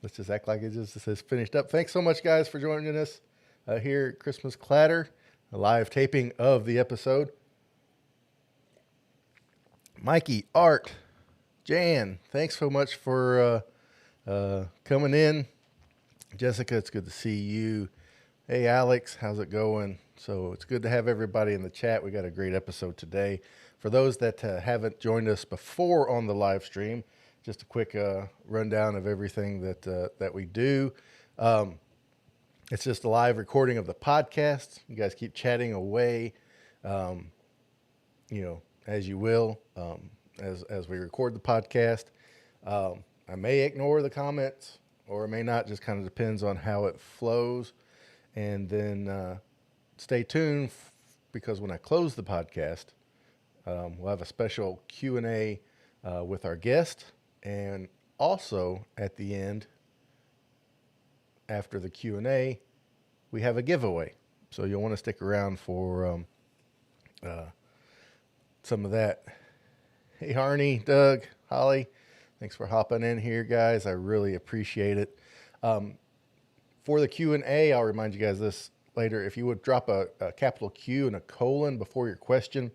Let's just act like it just says finished up. Thanks so much, guys, for joining us here at Christmas Clatter, a live taping of the episode. Mikey, Art, Jan, thanks so much for coming in. Jessica, it's good to see you. Hey, Alex, how's it going? So it's good to have everybody in the chat. We got a great episode today. For those that haven't joined us before on the live stream, just a quick rundown of everything that we do. It's just a live recording of the podcast. You guys keep chatting away, as you will, as we record the podcast. I may ignore the comments or I may not, just kind of depends on how it flows. And then stay tuned because when I close the podcast, we'll have a special Q&A with our guest. And also at the end, after the Q&A, we have a giveaway. So you'll want to stick around for some of that. Hey, Harney, Doug, Holly, thanks for hopping in here, guys. I really appreciate it. For the Q&A, I'll remind you guys this later. If you would drop a capital Q and a colon before your question,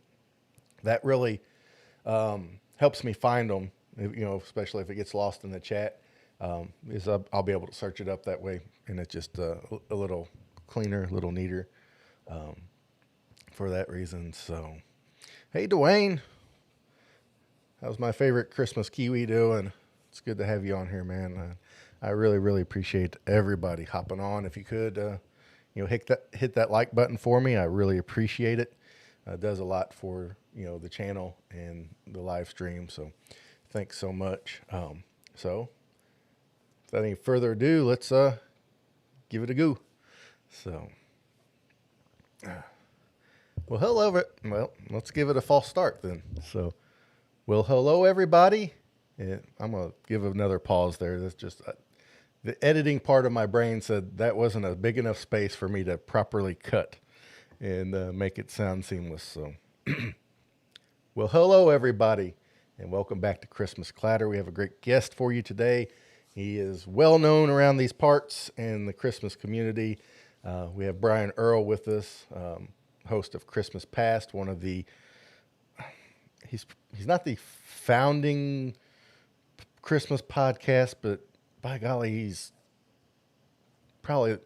that really helps me find them, especially if it gets lost in the chat. I'll be able to search it up that way, and it's just a little cleaner, a little neater for that reason. So, hey, Dwayne, how's my favorite Christmas Kiwi doing? It's good to have you on here, man. I really, really appreciate everybody hopping on. If you could, hit that like button for me. I really appreciate it. It does a lot for the channel and the live stream. So, thanks so much. So, without any further ado, let's give it a go. So, let's give it a false start then. So, hello everybody. And I'm gonna give another pause there. That's just the editing part of my brain said that wasn't a big enough space for me to properly cut and make it sound seamless. So, hello everybody, and welcome back to Christmas Clatter. We have a great guest for you today. He is well known around these parts and the Christmas community. We have Brian Earl with us, host of Christmas Past, he's not the founding Christmas podcast, but by golly, he's probably,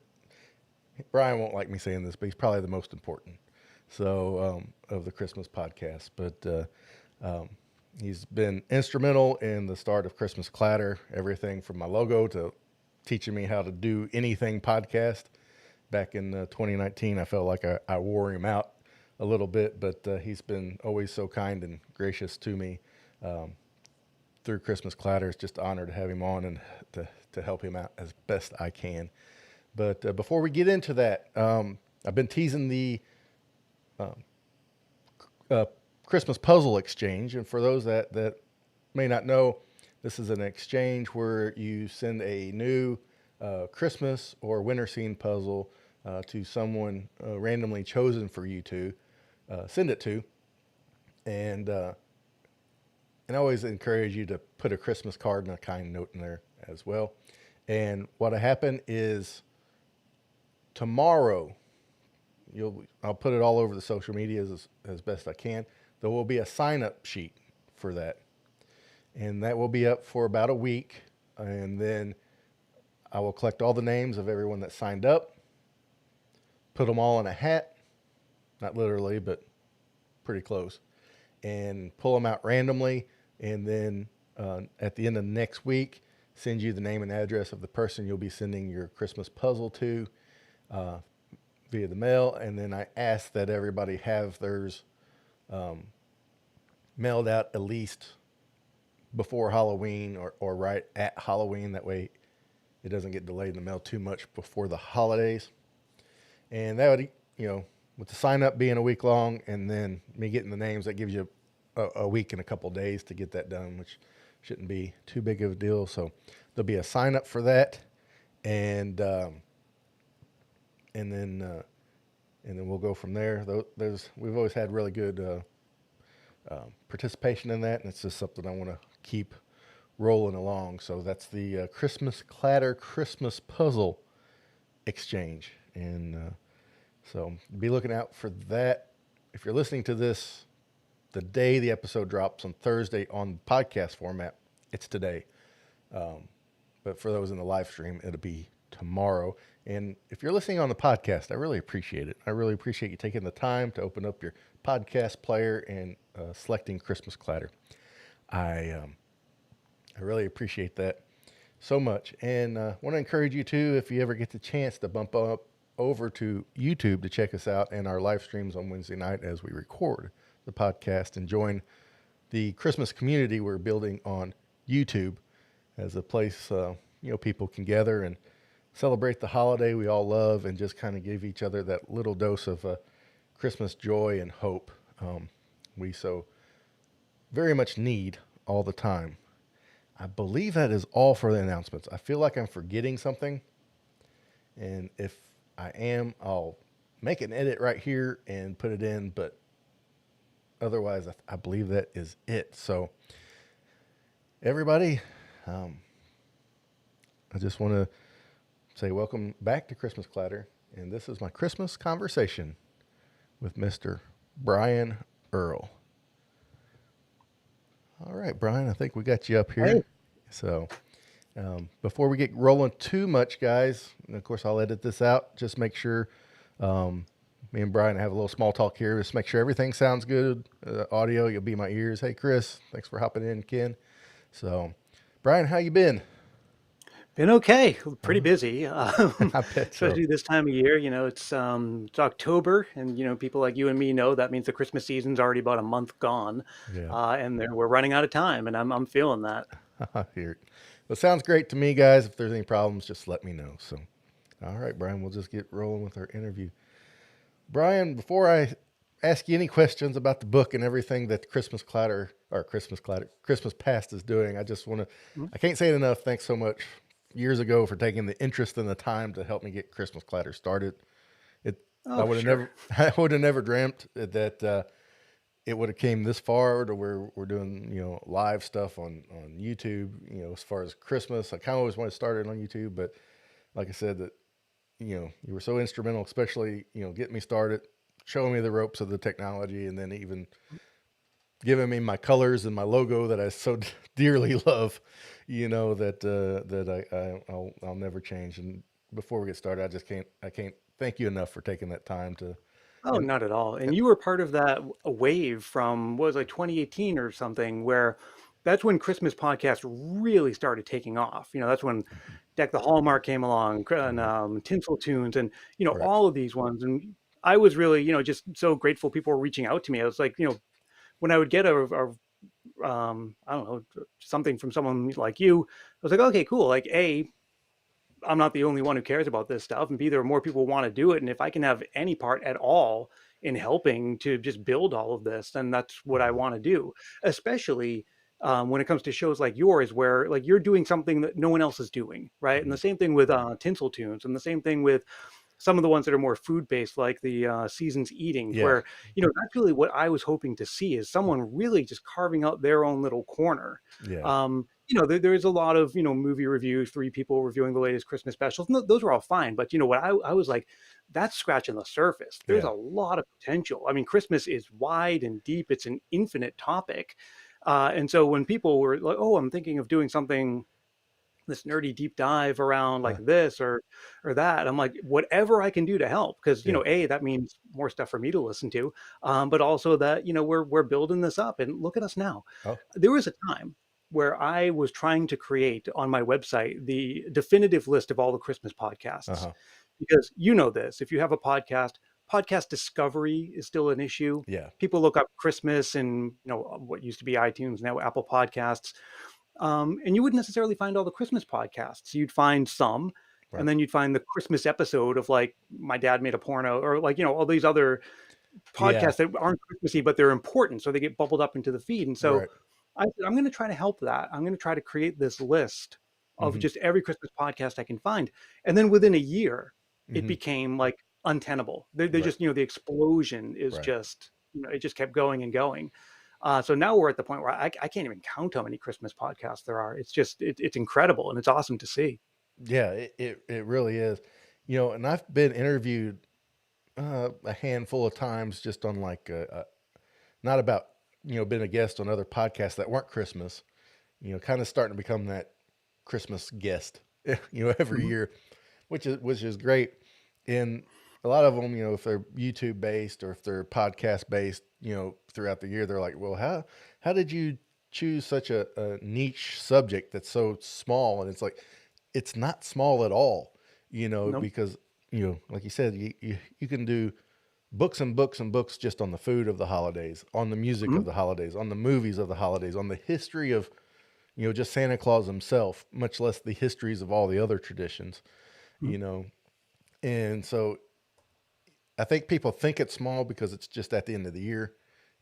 Brian won't like me saying this, but he's probably the most important. So, of the Christmas podcast, but he's been instrumental in the start of Christmas Clatter, everything from my logo to teaching me how to do anything podcast. Back in 2019, I felt like I wore him out a little bit, but he's been always so kind and gracious to me through Christmas Clatter. It's just an honor to have him on and to help him out as best I can. But before we get into that, I've been teasing the Christmas puzzle exchange. And for those that may not know, this is an exchange where you send a new Christmas or winter scene puzzle to someone randomly chosen for you to send it to. And I always encourage you to put a Christmas card and a kind note in there as well. And what'll happen is tomorrow, I'll put it all over the social media as best I can. There will be a sign-up sheet for that. And that will be up for about a week. And then I will collect all the names of everyone that signed up, put them all in a hat, not literally, but pretty close, and pull them out randomly. And then at the end of next week, send you the name and address of the person you'll be sending your Christmas puzzle to via the mail. And then I ask that everybody have theirs mailed out at least before Halloween or right at Halloween. That way it doesn't get delayed in the mail too much before the holidays. And that would, with the sign up being a week long and then me getting the names, that gives you a week and a couple days to get that done, which shouldn't be too big of a deal. So there'll be a sign up for that. And then we'll go from there. We've always had really good participation in that, and it's just something I want to keep rolling along. So that's the Christmas Clatter Christmas Puzzle Exchange. And so be looking out for that. If you're listening to this the day the episode drops on Thursday on podcast format, it's today. But for those in the live stream, it'll be tomorrow. And if you're listening on the podcast, I really appreciate it. I really appreciate you taking the time to open up your podcast player and selecting Christmas Clatter. I really appreciate that so much. And want to encourage you too, if you ever get the chance to bump up over to YouTube to check us out and our live streams on Wednesday night as we record the podcast, and join the Christmas community we're building on YouTube as a place, people can gather and celebrate the holiday we all love, and just kind of give each other that little dose of Christmas joy and hope we so very much need all the time. I believe that is all for the announcements. I feel like I'm forgetting something, and if I am, I'll make an edit right here and put it in, but otherwise I believe that is it. So everybody, I just want to say welcome back to Christmas Clatter, and this is my Christmas conversation with Mr. Brian Earl. All right, Brian, I think we got you up here. Hey. So before we get rolling too much, guys, and of course I'll edit this out, just make sure me and Brian have a little small talk here. Just make sure everything sounds good. Audio, you'll be my ears. Hey, Chris, thanks for hopping in, Ken. So, Brian, how you been? Been okay. Pretty busy. I bet so. Especially this time of year. It's October, and people like you and me know that means the Christmas season's already about a month gone. Yeah. And we're running out of time, and I'm feeling that. Here. Well, it sounds great to me, guys. If there's any problems, just let me know. So, all right, Brian, we'll just get rolling with our interview. Brian, before I ask you any questions about the book and everything that Christmas Past is doing, I just want to, I can't say it enough. Thanks so much years ago for taking the interest and the time to help me get Christmas Clatter started. I would have never dreamt that it would have came this far to where we're doing, live stuff on YouTube, as far as Christmas. I kind of always wanted to start it on YouTube, but like I said, that, you were so instrumental, especially, getting me started, showing me the ropes of the technology, and then even giving me my colors and my logo that I so dearly love, I'll never change. And before we get started, I can't thank you enough for taking that time to. Oh, not at all. And you were part of that wave from, what was it, like 2018 or something, where that's when Christmas podcasts really started taking off. That's when Deck the Hallmark came along, and Tinsel Tunes, and Correct. all of these ones. And I was really, just so grateful people were reaching out to me. I was like, when I would get I don't know, something from someone like you, I was like, okay, cool. Like, A, I'm not the only one who cares about this stuff, and B, there are more people who want to do it. And if I can have any part at all in helping to just build all of this, then that's what I want to do, especially when it comes to shows like yours, where like you're doing something that no one else is doing, right? And the same thing with Tinsel Tunes, and the same thing with some of the ones that are more food-based, like the Seasons Eating, where, that's really what I was hoping to see, is someone really just carving out their own little corner. Yeah. There's a lot of, movie reviews, 3 people reviewing the latest Christmas specials. And those are all fine. But what I was like, that's scratching the surface. There's a lot of potential. I mean, Christmas is wide and deep. It's an infinite topic. And so when people were like, oh, I'm thinking of doing something, this nerdy deep dive around like this or that, I'm like, whatever I can do to help, because A, that means more stuff for me to listen to, but also that we're building this up, and look at us now. There was a time where I was trying to create on my website the definitive list of all the Christmas podcasts, because this, if you have a podcast discovery is still an issue. People look up Christmas and what used to be iTunes, now Apple Podcasts. And you wouldn't necessarily find all the Christmas podcasts. You'd find some, and then you'd find the Christmas episode of like My Dad Made a Porno, or like, all these other podcasts that aren't Christmassy, but they're important. So they get bubbled up into the feed. And so I'm going to try to help that. I'm going to try to create this list of just every Christmas podcast I can find. And then within a year, it became like untenable. They just, the explosion is just, it just kept going and going. So now we're at the point where I can't even count how many Christmas podcasts there are. It's just, it's incredible and it's awesome to see. Yeah, it really is. And I've been interviewed a handful of times just on like not about been a guest on other podcasts that weren't Christmas. Kind of starting to become that Christmas guest. Every Mhm. year, which is great. And a lot of them, if they're YouTube based or if they're podcast based, throughout the year, they're like, well, how did you choose such a niche subject that's so small? And it's like, it's not small at all, Nope. because, like you said, you can do books and books and books just on the food of the holidays, on the music Mhm. of the holidays, on the movies of the holidays, on the history of, just Santa Claus himself, much less the histories of all the other traditions, Mhm. you know. And so I think people think it's small because it's just at the end of the year,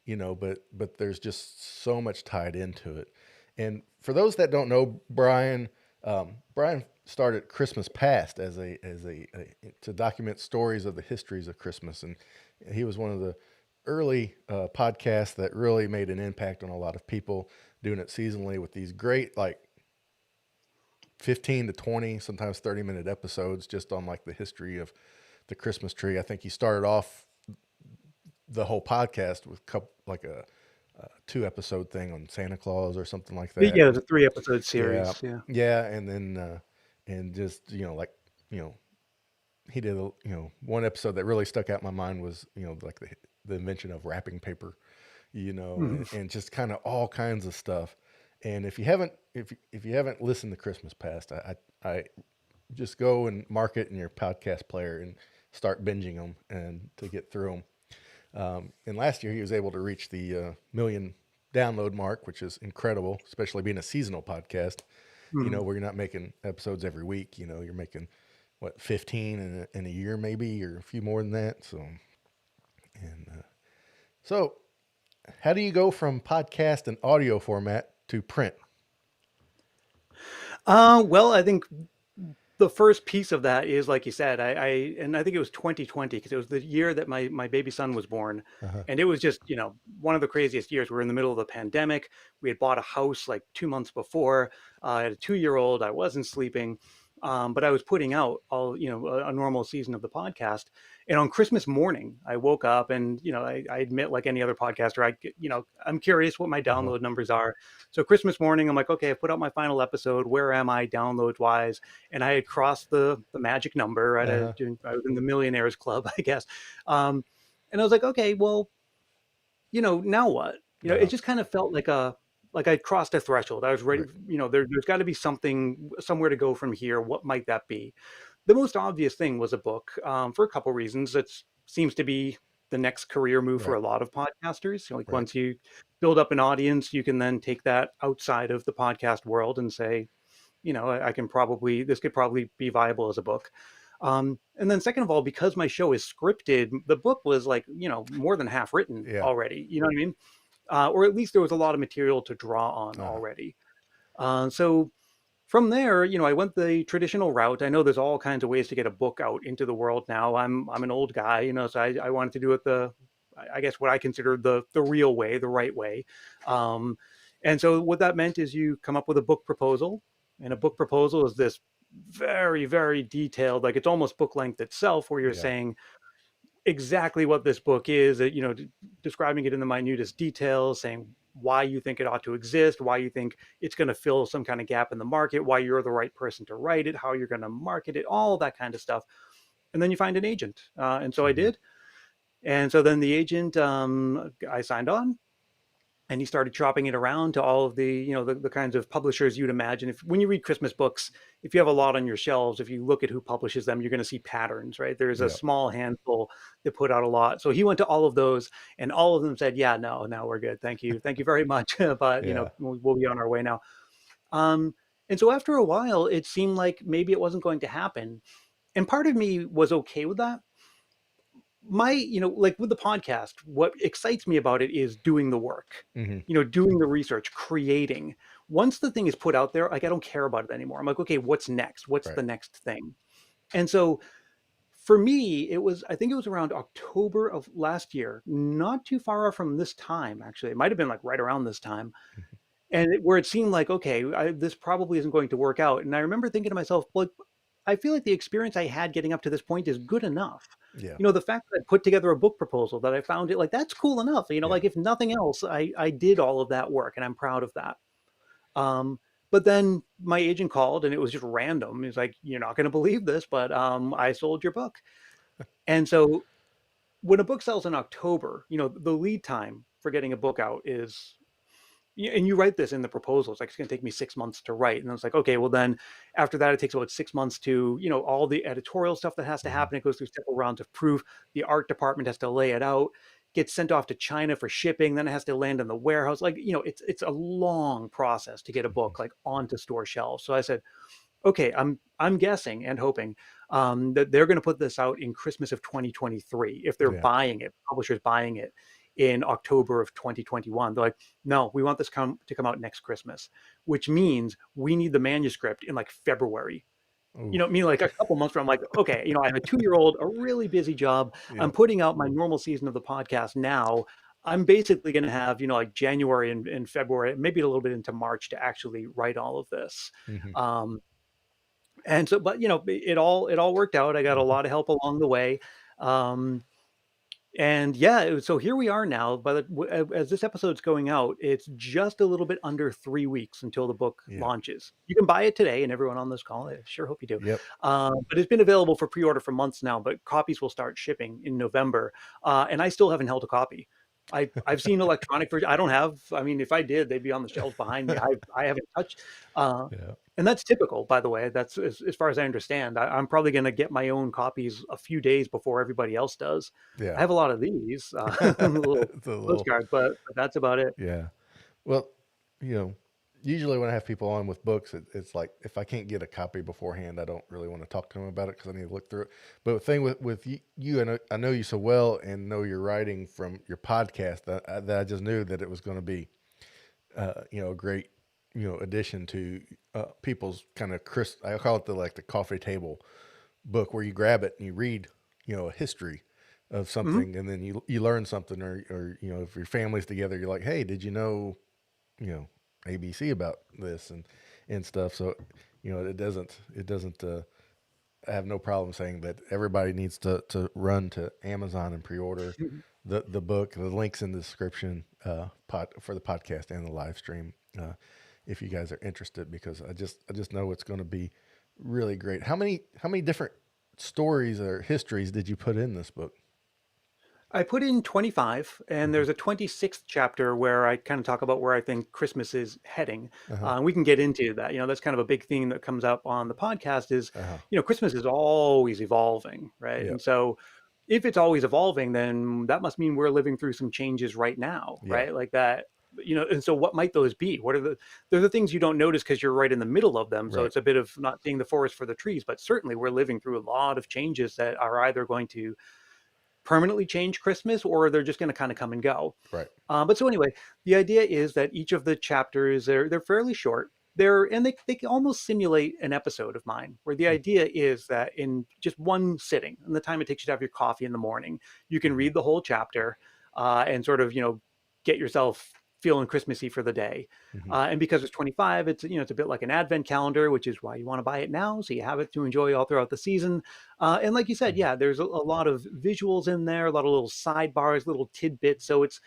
but there's just so much tied into it. And for those that don't know, Brian started Christmas Past as a to document stories of the histories of Christmas, and he was one of the early podcasts that really made an impact on a lot of people, doing it seasonally with these great, like, 15 to 20, sometimes 30-minute episodes just on like the history of the Christmas tree. I think he started off the whole podcast with like a 2 episode thing on Santa Claus or something like that. Yeah, it's a 3 episode Yeah, series. Yeah. yeah, and then and just like you know he did one episode that really stuck out in my mind was like the invention of wrapping paper, Mhm. and just kind of all kinds of stuff. And if you haven't listened to Christmas Past, I just go and mark it in your podcast player and start binging them and to get through them. And last year he was able to reach the million download mark, which is incredible, especially being a seasonal podcast. Mhm. Where you're not making episodes every week. You're making what, 15 in a year maybe, or a few more than that. So how do you go from podcast and audio format to print? Well, I think the first piece of that is, like you said, and I think it was 2020 because it was the year that my baby son was born, Uh-huh. and it was just one of the craziest years. We were in the middle of the pandemic. We had bought a house like 2 months before. I had a 2 year old. I wasn't sleeping, but I was putting out all a normal season of the podcast. And on Christmas morning, I woke up and I admit, like any other podcaster, I'm curious what my Uh-huh. download numbers are. So Christmas morning, I'm like, okay, I put out my final episode. Where am I downloads wise? And I had crossed the magic number, right? Uh-huh. I was in the millionaires club, I guess. And I was like, okay, well, now what? It Yeah. just kind of felt like I crossed a threshold. I was ready. Right. There's got to be something somewhere to go from here. What might that be? The most obvious thing was a book, for a couple reasons. It seems to be the next career move for Right. a lot of podcasters. Like, Right. once you build up an audience, you can then take that outside of the podcast world and say, I can probably, this could probably be viable as a book. And then second of all, because my show is scripted, the book was like, more than half written Yeah. already. You know what I mean? Or at least there was a lot of material to draw on Uh-huh. already. So from there, I went the traditional route. I know there's all kinds of ways to get a book out into the world now. I'm an old guy, so I wanted to do it I guess what I consider the real way, the right way. Um, and so what that meant is you come up with a book proposal, and a book proposal is this very, very detailed, like it's almost book length itself, where you're Yeah. saying exactly what this book is, describing it in the minutest details, saying why you think it ought to exist, why you think it's going to fill some kind of gap in the market, why you're the right person to write it, how you're going to market it, all that kind of stuff. And then you find an agent. And so I Mm-hmm. did. And so then the agent, I signed on, and he started chopping it around to all of the kinds of publishers you'd imagine. If when you read Christmas books, if you have a lot on your shelves, if you look at who publishes them, you're going to see patterns, right? There's a Yeah. small handful that put out a lot. So he went to all of those, and all of them said, yeah, no, we're good, thank you very much, but Yeah. we'll be on our way now. um and so after a while, it seemed like maybe it wasn't going to happen, and part of me was okay with that. Like with the podcast, what excites me about it is doing the work, Mm-hmm. doing the research, creating. Once the thing is put out there, like, I don't care about it anymore. I'm like, okay, what's next? What's Right. the next thing? And so For me, I think it was around October of last year, not too far off from this time, actually. It might have been like right around this time. Mhm. And where it seemed like, okay, this probably isn't going to work out. And I remember thinking to myself, like, I feel like the experience I had getting up to this point is good enough. Yeah. The fact that I put together a book proposal, that I found it, like, that's cool enough. Yeah. Like, if nothing else, I did all of that work and I'm proud of that. Um, but then my agent called and it was just random. He's like, you're not going to believe this, but I sold your book. And so when a book sells in October, the lead time for getting a book out is, and you write this in the proposal, it's like, it's going to take me 6 months to write. And I was like, okay, well then after that, it takes about 6 months to, all the editorial stuff that has to Mhm. happen. It goes through several rounds of proof. The art department has to lay it out, gets sent off to China for shipping. Then it has to land in the warehouse. Like, it's a long process to get a Mhm. book like onto store shelves. So I said, okay, I'm guessing and hoping that they're going to put this out in Christmas of 2023. If they're Yeah. buying it, publishers buying it in October of 2021, they're like, no, we want this to come out next Christmas, which means we need the manuscript in like February. Ooh. Meaning like a couple months from, I'm like, okay, I have a 2-year-old, a really busy job. I'm Yeah. putting out my normal season of the podcast now. I'm basically going to have, like January and February, maybe a little bit into March to actually write all of this. Mhm. Um, and so, but it all worked out. I got a Mhm. lot of help along the way. Um, and yeah, so here we are now. As this episode's going out, it's just a little bit under 3 weeks until the book Yeah. launches. You can buy it today, and everyone on this call, I sure hope you do. Yep. But it's been available for pre-order for months now. But copies will start shipping in November, and I still haven't held a copy. I've seen electronic version. I don't have. I mean, if I did, they'd be on the shelves behind me. I haven't touched. Uh, Yeah. and that's typical, by the way. That's as far as I understand. I'm probably going to get my own copies a few days before everybody else does. I Yeah. have a lot of these little It's a little. postcards, but that's about it. Yeah. Well, you know, usually when I have people on with books, it's like if I can't get a copy beforehand, I don't really want to talk to them about it because I need to look through it. But the thing with you, I know you so well and know your writing from your podcast that I just knew that it was going to be, a great, addition to people's kind of I call it the coffee table book where you grab it and you read, a history of Mhm. something and then you learn something or if your family's together, you're like, hey, did you know, you know, ABC about this and stuff. So, it doesn't, I have no problem saying that everybody needs to run to Amazon and pre-order the book, the links in the description, for the podcast and the live stream. If you guys are interested, because I just know it's going to be really great. How many different stories or histories did you put in this book? I put in 25, and Hmm. there's a 26th chapter where I kind of talk about where I think Christmas is heading. Uh-huh. We can get into that. That's kind of a big theme that comes up on the podcast is, Uh-huh. Christmas is always evolving, right? Yep. And so if it's always evolving, then that must mean we're living through some changes right now, Yeah. right? Like that, and so what might those be? They're the things you don't notice because you're right in the middle of them. So Right. it's a bit of not seeing the forest for the trees, but certainly we're living through a lot of changes that are either going to permanently change Christmas or they're just going to kind of come and go. Right. But so anyway, the idea is that each of the chapters they're fairly short. They can almost simulate an episode of mine, where the idea is that in just one sitting, in the time it takes you to have your coffee in the morning, you can Mm-hmm. read the whole chapter and sort of get yourself feeling Christmassy for the day. Mm-hmm. And because it's 25, it's a bit like an advent calendar, which is why you want to buy it now, so you have it to enjoy all throughout the season. And like you said, Mm-hmm. yeah, there's a lot of visuals in there, a lot of little sidebars, little tidbits. So it's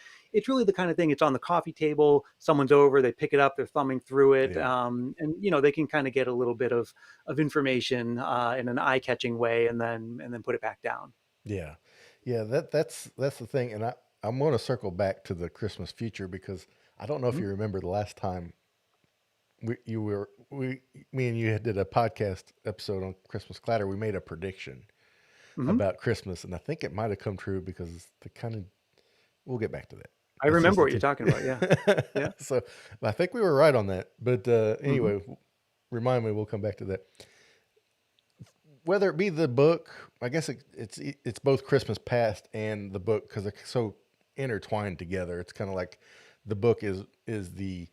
really the kind of thing. It's on the coffee table. Someone's over, they pick it up, they're thumbing through it, Yeah. and they can kind of get a little bit of information in an eye catching way, and then put it back down. Yeah, yeah. That's the thing, and I'm going to circle back to the Christmas future because I don't know if Mhm. you remember the last time me and you did a podcast episode on Christmas Clatter. We made a prediction Mhm. about Christmas, and I think it might have come true because the kind of we'll get back to that. I That's just remember a what you're talking about. Yeah, yeah. so I think we were right on that. But Mhm. anyway, remind me. We'll come back to that. Whether it be the book, I guess it's both Christmas past and the book because they're so intertwined together. It's kind of like the book is the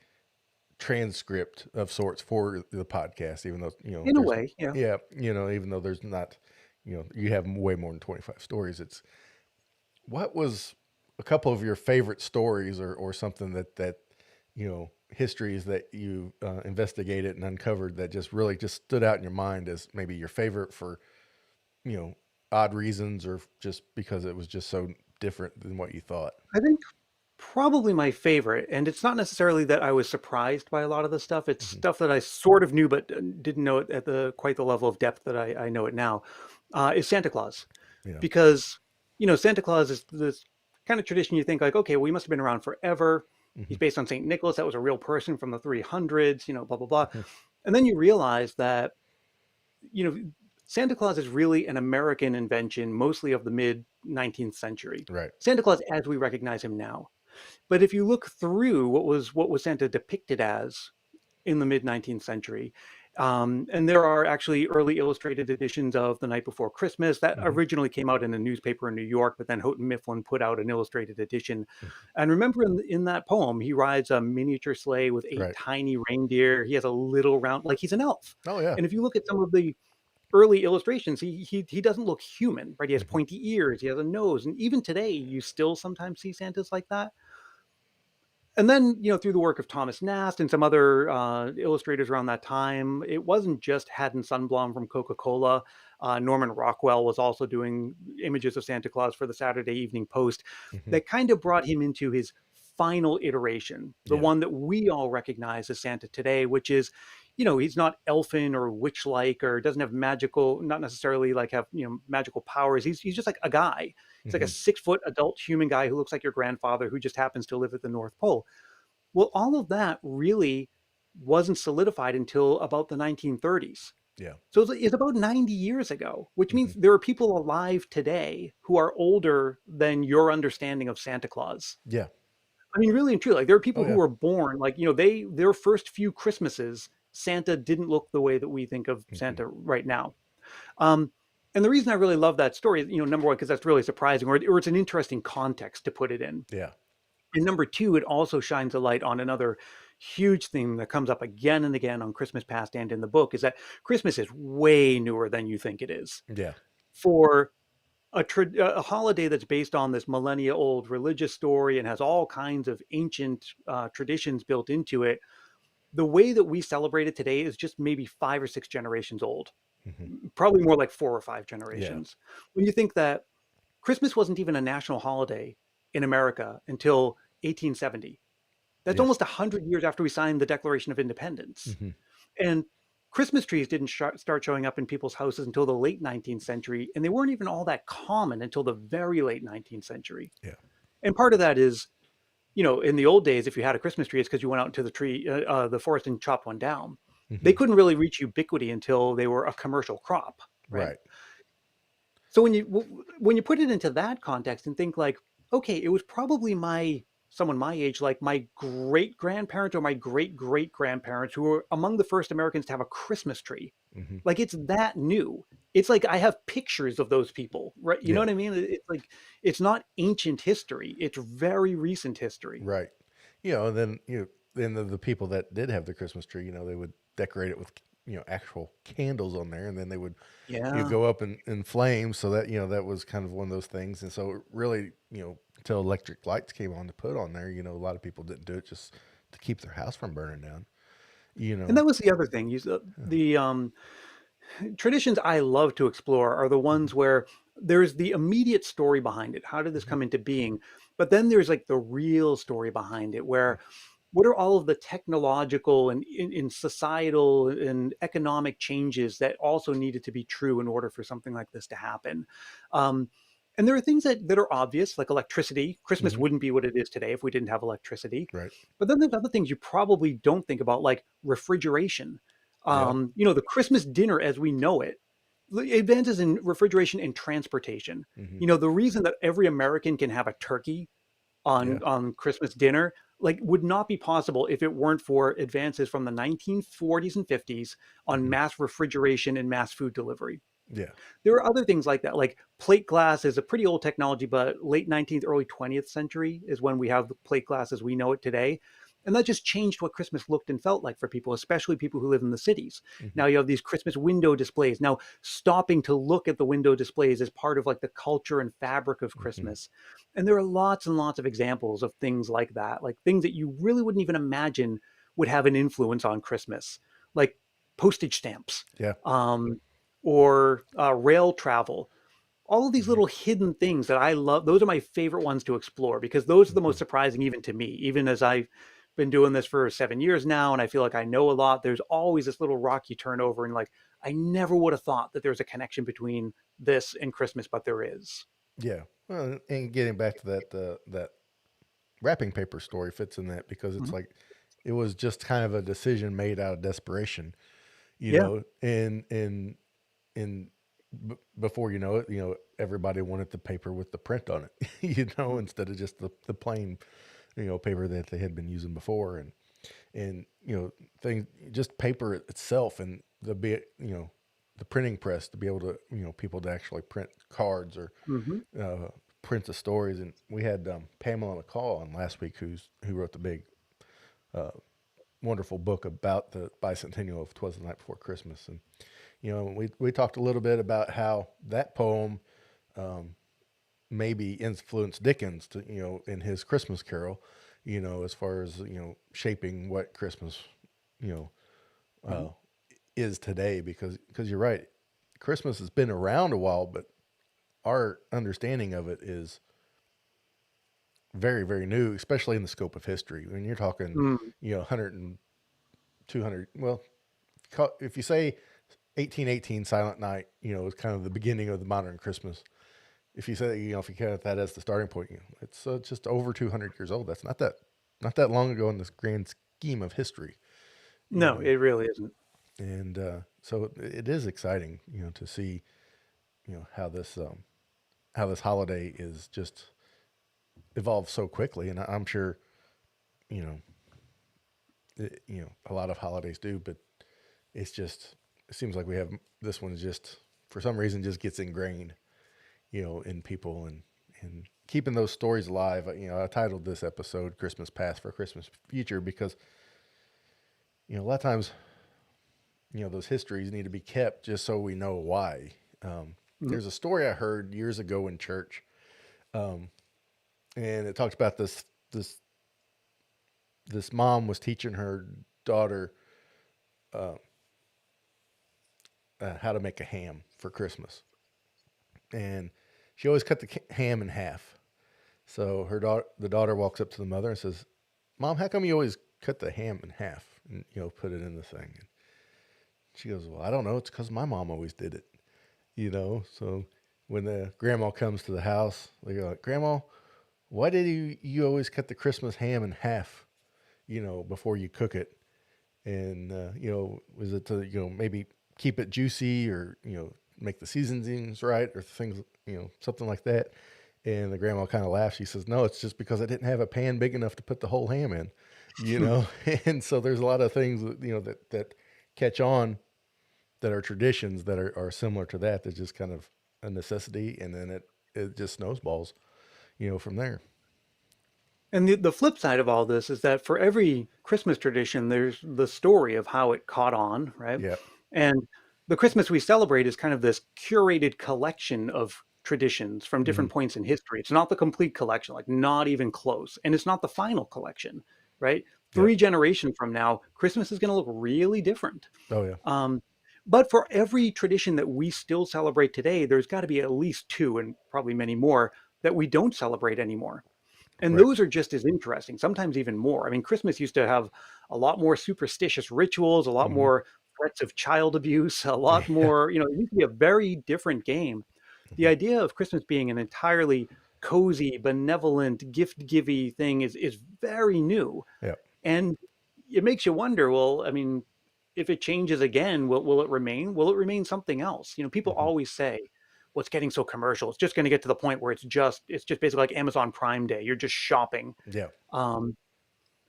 transcript of sorts for the podcast, even though In a there's way, yeah. yeah even though there's not you have way more than 25 stories. It's what was a couple of your favorite stories or something that histories that you investigated and uncovered that just really just stood out in your mind as maybe your favorite for you know odd reasons or just because it was just so different than what you thought. I think probably my favorite, and it's not necessarily that I was surprised by a lot of the stuff. It's Hmm. stuff that I sort of knew, but didn't know it at the quite the level of depth that I know it now. Is Santa Claus, Yeah. because Santa Claus is this kind of tradition. You think like, okay, well, he must have been around forever. Hmm. He's based on Saint Nicholas. That was a real person from the 300s. Blah blah blah. And then you realize that you know Santa Claus is really an American invention, mostly of the mid 19th century. Right. Santa Claus, as we recognize him now. But if you look through what was Santa depicted as in the mid 19th century, and there are actually early illustrated editions of The Night Before Christmas that Hmm. originally came out in a newspaper in New York, but then Houghton Mifflin put out an illustrated edition. And remember, in that poem, he rides a miniature sleigh with eight Right. tiny reindeer. He has a little round, like he's an elf. Oh yeah. And if you look at some of the early illustrations, he doesn't look human, right? He has Hmm. pointy ears, he has a nose, and even today, you still sometimes see Santas like that. And then, through the work of Thomas Nast and some other illustrators around that time, it wasn't just Haddon Sundblom from Coca-Cola. Norman Rockwell was also doing images of Santa Claus for the Saturday Evening Post Hmm. that kind of brought him into his final iteration, the Yeah. one that we all recognize as Santa today, which is, he's not elfin or witch-like or doesn't have magical, not necessarily like have, magical powers. He's just like a guy. He's like a Hmm. 6-foot adult human guy who looks like your grandfather who just happens to live at the North Pole. Well, all of that really wasn't solidified until about the 1930s. Yeah. So it's about 90 years ago, which Hmm. means there are people alive today who are older than your understanding of Santa Claus. Yeah. I mean, really and truly, like there are people Oh who yeah. were born, like, their first few Christmases, Santa didn't look the way that we think of Hmm. Santa right now. Um, and the reason I really love that story is, number one, because that's really surprising, or it's an interesting context to put it in. Yeah. And number two, it also shines a light on another huge theme that comes up again and again on Christmas Past and in the book, is that Christmas is way newer than you think it is. Yeah. For a holiday that's based on this millennia old religious story and has all kinds of ancient traditions built into it, the way that we celebrate it today is just maybe 5 or 6 generations old, Hmm. probably more like 4 or 5 Yeah. generations. When you think that Christmas wasn't even a national holiday in America until 1870. That's Yes. almost 100 years after we signed the Declaration of Independence. Hmm. And Christmas trees didn't start showing up in people's houses until the late 19th century, and they weren't even all that common until the very late 19th century. Yeah. And part of that is, in the old days, if you had a Christmas tree, it's because you went out into the forest and chopped one down. They Hmm. couldn't really reach ubiquity until they were a commercial crop, right? Right. So when you put it into that context and think like, okay, it was probably someone my age, like my great grandparents or my great great grandparents, who were among the first Americans to have a Christmas tree. Hmm. Like it's that new. It's like I have pictures of those people, right? You know Yeah. what I mean? It's like it's not ancient history. It's very recent history. Right. And then then the people that did have the Christmas tree, they would decorate it with actual candles on there, and then they would Yeah. go up in flames. So that that was kind of one of those things. And so really until electric lights came on to put on there, a lot of people didn't do it just to keep their house from burning down. You And know. that was the other thing. The traditions I love to explore are the Hmm. ones where there's the immediate story behind it. How did this Hmm. come into being? But then there's like the real story behind it, where what are all of the technological and in societal and economic changes that also needed to be true in order for something like this to happen? Um, and there are things that are obvious, like electricity. Christmas Hmm. wouldn't be what it is today if we didn't have electricity. Right. But then there's other things you probably don't think about, like refrigeration. Yeah. The Christmas dinner as we know it, the advances in refrigeration and transportation. Hmm. The reason that every American can have a turkey Yeah. on Christmas dinner, like, would not be possible if it weren't for advances from the 1940s and 50s on Hmm. mass refrigeration and mass food delivery. Yeah. There are other things like that, like plate glass is a pretty old technology, but late 19th, early 20th century is when we have the plate glass as we know it today. And that just changed what Christmas looked and felt like for people, especially people who live in the cities. Hmm. Now you have these Christmas window displays. Now stopping to look at the window displays is part of like the culture and fabric of Hmm. Christmas. And there are lots and lots of examples of things like that, like things that you really wouldn't even imagine would have an influence on Christmas, like postage stamps, Yeah. um, or rail travel. All of these Hmm. little hidden things that I love, those are my favorite ones to explore because those are the most Hmm. surprising even to me. Even as I've been doing this for 7 years now and I feel like I know a lot, there's always this little rock you turn over and like, I never would have thought that there's a connection between this and Christmas, but there is. Yeah. Well, and getting back to that wrapping paper story fits in that because it's Mhm. like it was just kind of a decision made out of desperation, Yeah. and before everybody wanted the paper with the print on it, instead of just the plain, paper that they had been using before, and things, just paper itself, and the printing press to be able to, people to actually print cards or Hmm. uh, print the stories. And we had Pamela on the call on last week, who wrote the big, uh, wonderful book about the bicentennial of "'Twas the Night Before Christmas." And we talked a little bit about how that poem um, maybe influenced Dickens to, in his Christmas Carol, as far as shaping what Christmas, you know Hmm. uh, is today. Because you're right, Christmas has been around a while, but our understanding of it is very, very new, especially in the scope of history. When you're talking, Mm. 100 and 200, well, if you say 1818 Silent Night, is kind of the beginning of the modern Christmas. If you say, if you count that as the starting point, it's just over 200 years old. That's not that long ago in this grand scheme of history, you No, know. it really isn't. And so it is exciting, to see, how this holiday is just evolved so quickly. And I'm sure, you know, a lot of holidays do, but it seems like we have this one just for some reason just gets ingrained, in people, and keeping those stories alive. I titled this episode "Christmas Past for Christmas Future" because a lot of times, those histories need to be kept just so we know why. Mhm. There's a story I heard years ago in church, um, and it talks about this mom was teaching her daughter uh, how to make a ham for Christmas, and she always cut the ham in half. So the daughter walks up to the mother and says, "Mom, how come you always cut the ham in half and put it in the thing?" And she goes, "Well, I don't know. It's because my mom always did it." So when the grandma comes to the house, they go like, "Grandma, why did you always cut the Christmas ham in half? Before you cook it? And was it to maybe keep it juicy, or make the seasonings right, or things, something like that?" And the grandma kind of laughs. She says, "No, it's just because I didn't have a pan big enough to put the whole ham in." you know and so there's a lot of things that that catch on, that are traditions that are similar to that. That's just kind of a necessity, and then it just snowballs, from there. And the flip side of all this is that for every Christmas tradition, there's the story of how it caught on, right? Yeah. And the Christmas we celebrate is kind of this curated collection of traditions from Hmm. different points in history. It's not the complete collection, like not even close. And it's not the final collection, right? Yeah. 3 generations from now, Christmas is going to look really different. Oh yeah. Um, but for every tradition that we still celebrate today, there's got to be at least two and probably many more that we don't celebrate anymore. And Right. those are just as interesting, sometimes even more. I mean, Christmas used to have a lot more superstitious rituals, a lot Hmm. more threats of child abuse, a lot Yeah. more, it used to be a very different game. The Hmm. idea of Christmas being an entirely cozy, benevolent, gift-giving thing is very new. Yeah. And it makes you wonder, well, I mean, if it changes again, will it remain? Will it remain something else? People Hmm. always say, well, it's getting so commercial. It's just going to get to the point where it's just basically like Amazon Prime Day. You're just shopping. Yeah. Um,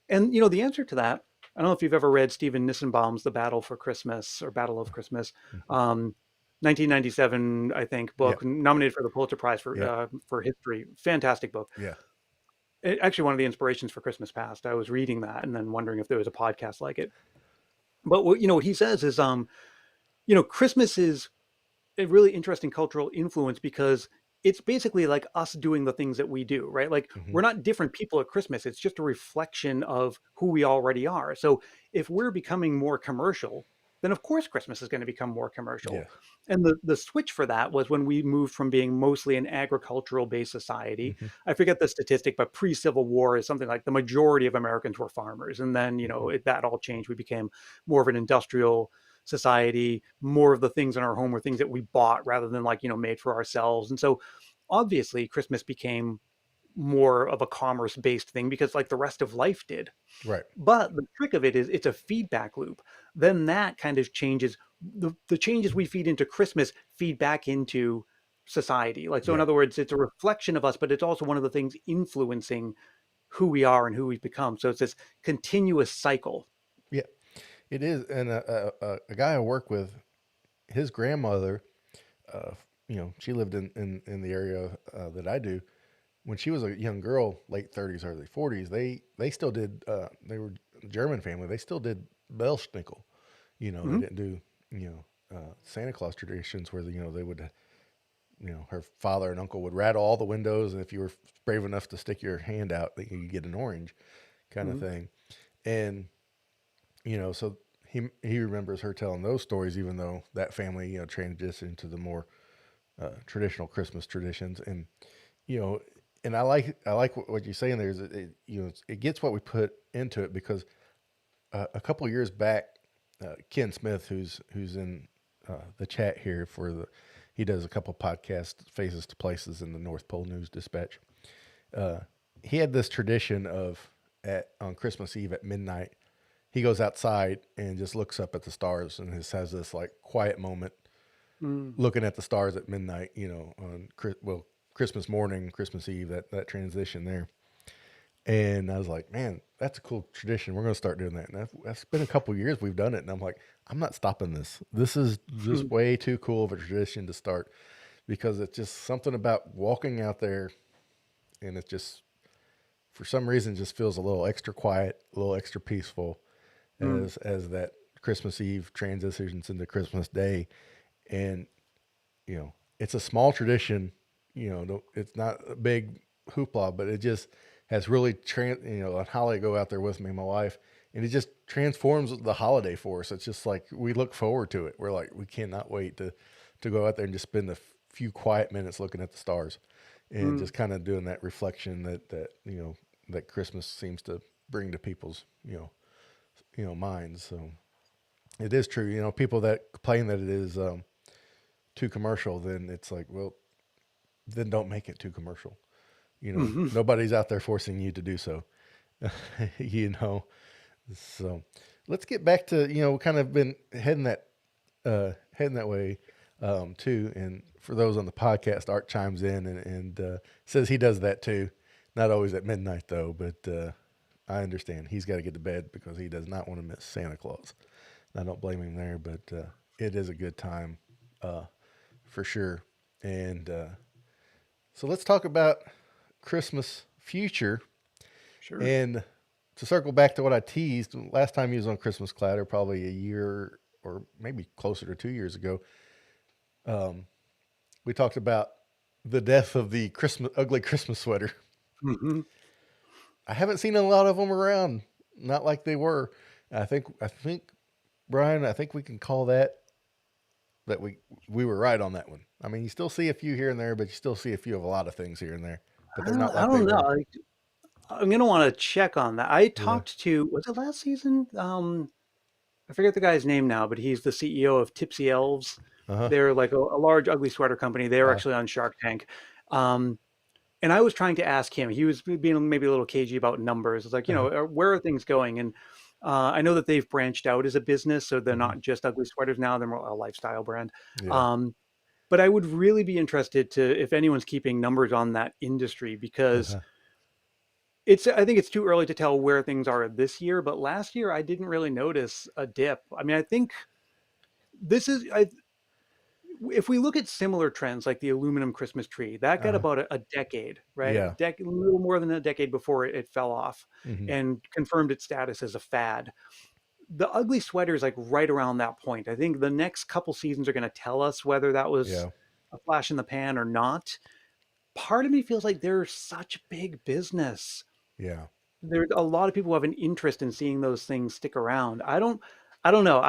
and the answer to that, I don't know if you've ever read Stephen Nissenbaum's The Battle for Christmas or Battle of Christmas, Hmm. um, 1997, I think, Yeah. book nominated for the Pulitzer Prize Yeah. for history. Fantastic book. Yeah. actually one of the inspirations for Christmas Past. I was reading that and then wondering if there was a podcast like it. But what he says is, Christmas is a really interesting cultural influence because it's basically like us doing the things that we do, right? Like Hmm. we're not different people at Christmas. It's just a reflection of who we already are. So if we're becoming more commercial, then of course Christmas is going to become more commercial. Yeah. And the switch for that was when we moved from being mostly an agricultural based society. Hmm. I forget the statistic, but pre-Civil War is something like the majority of Americans were farmers. And then, Hmm. that all changed. We became more of an industrial society. More of the things in our home were things that we bought rather than like, made for ourselves. And so obviously Christmas became more of a commerce based thing because like the rest of life did. Right. But the trick of it is it's a feedback loop. Then that kind of changes the changes we feed into Christmas feed back into society. Like, so in Yeah. other words, it's a reflection of us, but it's also one of the things influencing who we are and who we've become. So it's this continuous cycle. Yeah. It is. And a guy I work with, his grandmother, uh, she lived in the area that I do. When she was a young girl, late 30s, early 40s, they still did. They were a German family. They still did Bellschnickel. They Mhm. didn't do Santa Claus traditions where they would her father and uncle would rattle all the windows, and if you were brave enough to stick your hand out, that you could get an orange, kind of Mhm. thing. And so he remembers her telling those stories, even though that family transitioned to the more traditional Christmas traditions. And you know, and I like what you're saying there is it gets what we put into it because a couple years back, Ken Smith, who's in the chat here he does a couple podcasts, Faces to Places in the North Pole News Dispatch. Uh, he had this tradition of at on Christmas Eve at midnight, he goes outside and just looks up at the stars and just has this like quiet moment Mm. looking at the stars at midnight. On Christmas morning, Christmas Eve, that transition there. And I was like, man, that's a cool tradition. We're going to start doing that. And that's been a couple years we've done it. And I'm like, I'm not stopping this. This is just way too cool of a tradition to start because it's just something about walking out there and it's just, for some reason, just feels a little extra quiet, a little extra peaceful Mm. as that Christmas Eve transitions into Christmas Day. And, it's a small tradition, it's not a big hoopla, but it just has really on holiday go out there with me and my wife, and it just transforms the holiday for us. It's just like we look forward to it. We're like, we cannot wait to go out there and just spend a few quiet minutes looking at the stars and Mm. just kind of doing that reflection that Christmas seems to bring to people's, minds. So it is true. People that complain that it is too commercial, then it's like, well, then don't make it too commercial. Mhm. Nobody's out there forcing you to do so. you know. So let's get back to kind of been heading that way too. And for those on the podcast, Art chimes in and says he does that too. Not always at midnight though, but I understand he's got to get to bed because he does not want to miss Santa Claus. I don't blame him there, but it is a good time uh, for sure. And so let's talk about Christmas future. Sure. And to circle back to what I teased, last time he was on Christmas Clatter, probably a year or maybe closer to 2 years ago, um, we talked about the death of the ugly Christmas sweater. Mhm. I haven't seen a lot of them around, not like they were. I think Brian, I think we can call that we were right on that one. I mean, you still see a few here and there, but you still see a few of a lot of things here and there, but they're not I like they don't know. were. I'm gonna want to check on that. I Yeah. talked to, was it last season? I forget the guy's name now, but he's the CEO of Tipsy Elves. Uh huh. They're like a large ugly sweater company. They're actually on Shark Tank. Um, and I was trying to ask him. He was being maybe a little cagey about numbers. It's like, Uh-huh. where are things going? And I know that they've branched out as a business, so they're Hmm. not just ugly sweaters now. They're more a lifestyle brand. Yeah. Um, but I would really be interested to if anyone's keeping numbers on that industry because Uh-huh. I think it's too early to tell where things are this year, but last year I didn't really notice a dip. I mean, I think this is if we look at similar trends like the aluminum Christmas tree, that got Uh-huh. about a decade, right? Yeah. A little more than a decade before it fell off Hmm. and confirmed its status as a fad. The ugly sweater is like right around that point. I think the next couple seasons are going to tell us whether that was Yeah. a flash in the pan or not. Part of me feels like they're such big business. Yeah. There a lot of people who have an interest in seeing those things stick around. I don't know.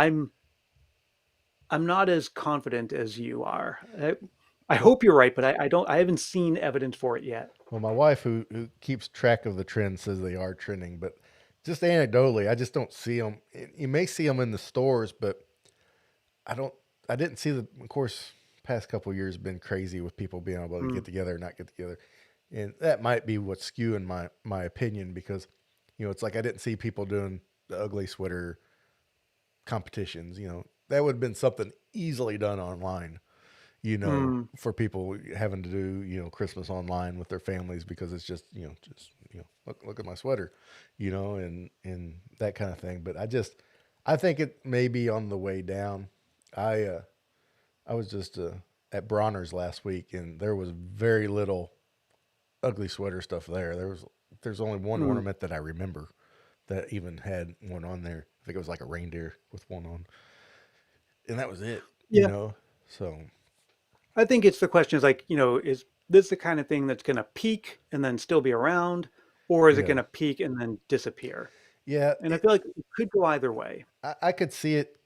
I'm not as confident as you are. I Well, hope you're right, but I haven't seen evidence for it yet. well, my wife, who keeps track of the trends, says they are trending, but just anecdotally, I just don't see them. You may see them in the stores, but I don't. I didn't see the. Of course, past couple of years have been crazy with people being able to Mm, get together or not get together, and that might be what's skewing my opinion because, it's like I didn't see people doing the ugly sweater competitions. That would have been something easily done online. mm, For people having to do, Christmas online with their families because it's just look at my sweater, and that kind of thing. But I think it may be on the way down. I uh, I was just at Bronner's last week, and there was very little ugly sweater stuff there. There's only one mm. ornament that I remember that even had one on there. I think it was like a reindeer with one on, and that was it. Yeah, So I think it's the question is like, is this the kind of thing that's going to peak and then still be around, or is it yeah, going to peak and then disappear? yeah. And I feel like it could go either way. I could see it,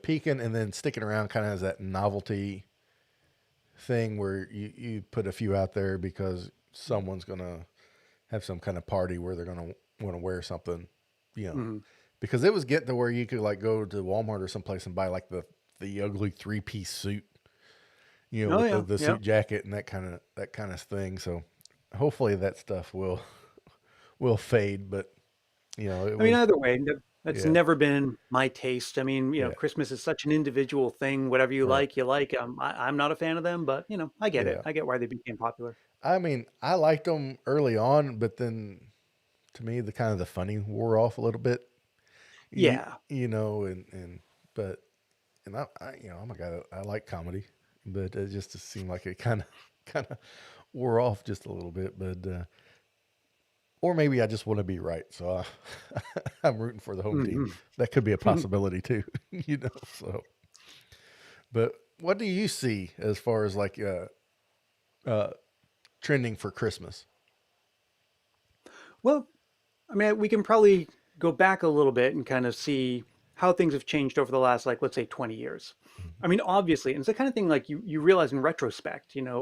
peaking and then sticking around kind of as that novelty thing where you put a few out there because someone's gonna have some kind of party where they're gonna want to wear something, you know, Mhm. because it was getting to where you could like go to Walmart or someplace and buy like the ugly 3-piece suit, Oh with yeah, the yeah. suit jacket and that kind of thing. So hopefully that stuff will fade, but it I mean, was either way, that's yeah, never been my taste. I mean, yeah, Christmas is such an individual thing. Whatever you right, like, you like. I'm not a fan of them, but I get it. yeah. I get why they became popular. I mean, I liked them early on, but then to me the kind of the funny wore off a little bit. You, Yeah. and but and I'm a guy that I like comedy, but it just seemed like it kind of wore off just a little bit. But or maybe I just want to be right, so I'm rooting for the home team. Mhm. That could be a possibility too, So, but what do you see as far as like uh, trending for Christmas? Well, I mean, we can probably go back a little bit and kind of see how things have changed over the last, like, let's say 20 years. I mean, obviously, and it's the kind of thing like you realize in retrospect, no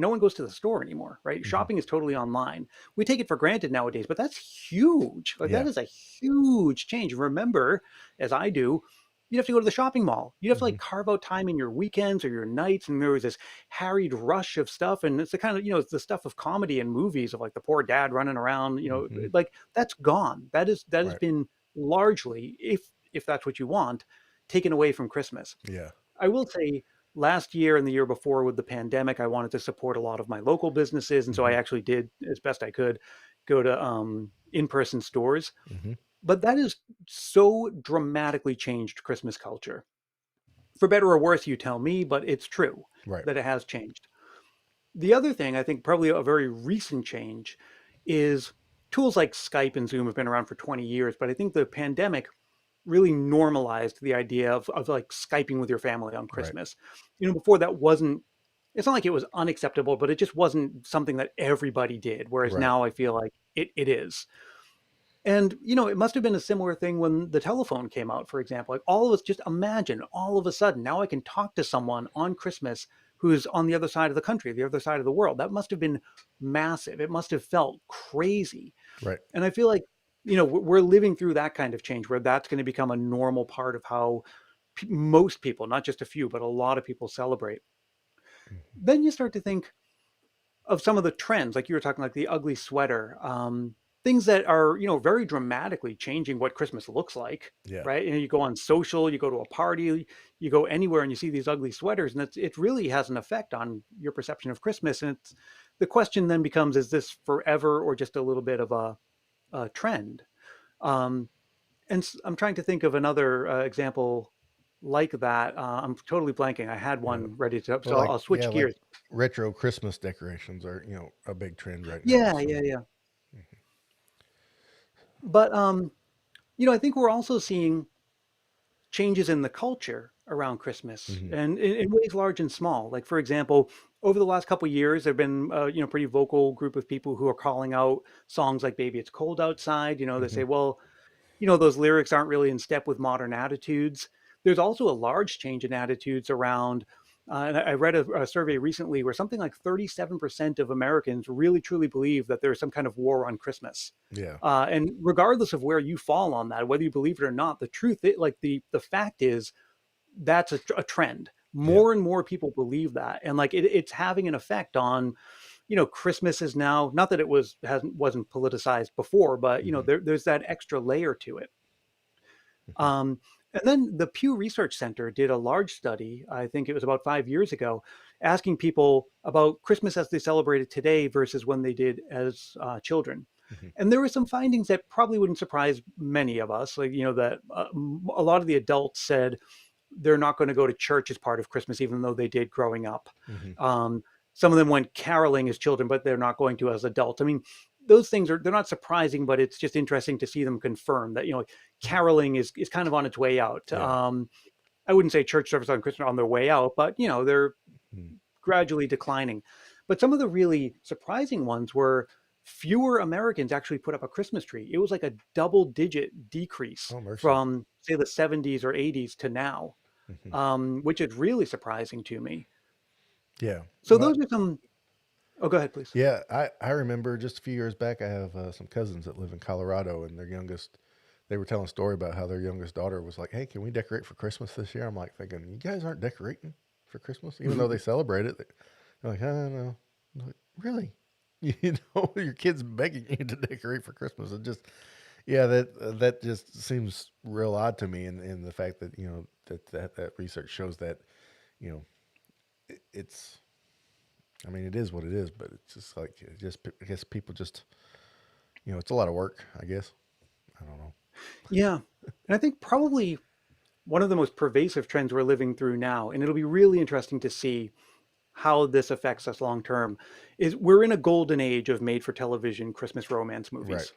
one goes to the store anymore, right? Hmm. Shopping is totally online. We take it for granted nowadays, but that's huge. Like that Yeah. is a huge change. Remember, as I do, you'd have to go to the shopping mall. You'd have to Hmm. like carve out time in your weekends or your nights, and there was this harried rush of stuff. And it's the kind of, it's the stuff of comedy and movies of like the poor dad running around, Hmm. like that's gone. That has Right. been largely, if that's what you want, taken away from Christmas. Yeah. I will say last year and the year before with the pandemic, I wanted to support a lot of my local businesses. And so I Hmm. actually did as best I could go to in-person stores. Hmm. But that has so dramatically changed Christmas culture. For better or worse, you tell me, but it's true Right. that it has changed. The other thing, I think probably a very recent change is tools like Skype and Zoom have been around for 20 years, but I think the pandemic really normalized the idea of like Skyping with your family on Right. Christmas. Before that wasn't, it's not like it was unacceptable, but it just wasn't something that everybody did. Whereas Right. now I feel like it is. And, it must have been a similar thing when the telephone came out, for example. Like all of us, just imagine all of a sudden, now I can talk to someone on Christmas who's on the other side of the country, the other side of the world. That must have been massive. It must have felt crazy. Right. And I feel like, we're living through that kind of change where that's going to become a normal part of how most people, not just a few, but a lot of people celebrate. Mhm. Then you start to think of some of the trends, like you were talking, like the ugly sweater, things that are, very dramatically changing what Christmas looks like, Yeah. right? And you go on social, you go to a party, you go anywhere, and you see these ugly sweaters, and it really has an effect on your perception of Christmas. And the question then becomes: is this forever, or just a little bit of a trend? Um, and I'm trying to think of another example. like that. I'm totally blanking. I had Yeah. one ready to, Well, so like I'll yeah, switch like gears. retro Christmas decorations are, a big trend right now. Yeah, So yeah, yeah. But I think we're also seeing changes in the culture around Christmas, mhm. and in ways large and small. Like for example, over the last couple of years, there've been pretty vocal group of people who are calling out songs like "Baby It's Cold Outside." They say, Mhm. well, those lyrics aren't really in step with modern attitudes. There's also a large change in attitudes around. And I read a survey recently where something like 37% of Americans really truly believe that there's some kind of war on Christmas. Yeah. And regardless of where you fall on that, whether you believe it or not, the truth, like the fact is, that's a trend. Yeah. More and more people believe that, and like it's having an effect on, Christmas is now, not that it wasn't politicized before, but Mhm. there's that extra layer to it. Mhm. Um, and then the Pew Research Center did a large study, I think it was about 5 years ago, asking people about Christmas as they celebrate it today versus when they did as children. Mhm. And there were some findings that probably wouldn't surprise many of us, like, that a lot of the adults said they're not going to go to church as part of Christmas, even though they did growing up. Mhm. Um, some of them went caroling as children, but they're not going to as adults. I mean, those things they're not surprising, but it's just interesting to see them confirm that, caroling is kind of on its way out. Yeah. I wouldn't say church service on Christmas on their way out, but they're Mhm. gradually declining. But some of the really surprising ones were fewer Americans actually put up a Christmas tree. It was like a double digit decrease Oh, mercy. from say the 70s or 80s to now, Mhm. which is really surprising to me. Yeah. So Well, those are some. Oh, go ahead, please. yeah, I remember just a few years back, I have some cousins that live in Colorado, and they were telling a story about how their youngest daughter was like, "Hey, can we decorate for Christmas this year?" I'm like thinking, you guys aren't decorating for Christmas, even though they celebrate it. They're like, I don't know. I'm like, really? Your kid's begging you to decorate for Christmas. It just, yeah, that just seems real odd to me, and the fact that that research shows that you know it's. I mean, it is what it is, but it's just like I guess people just it's a lot of work. I guess I don't know. Yeah, and I think probably one of the most pervasive trends we're living through now, and it'll be really interesting to see how this affects us long term, is we're in a golden age of made for television Christmas romance Right. movies.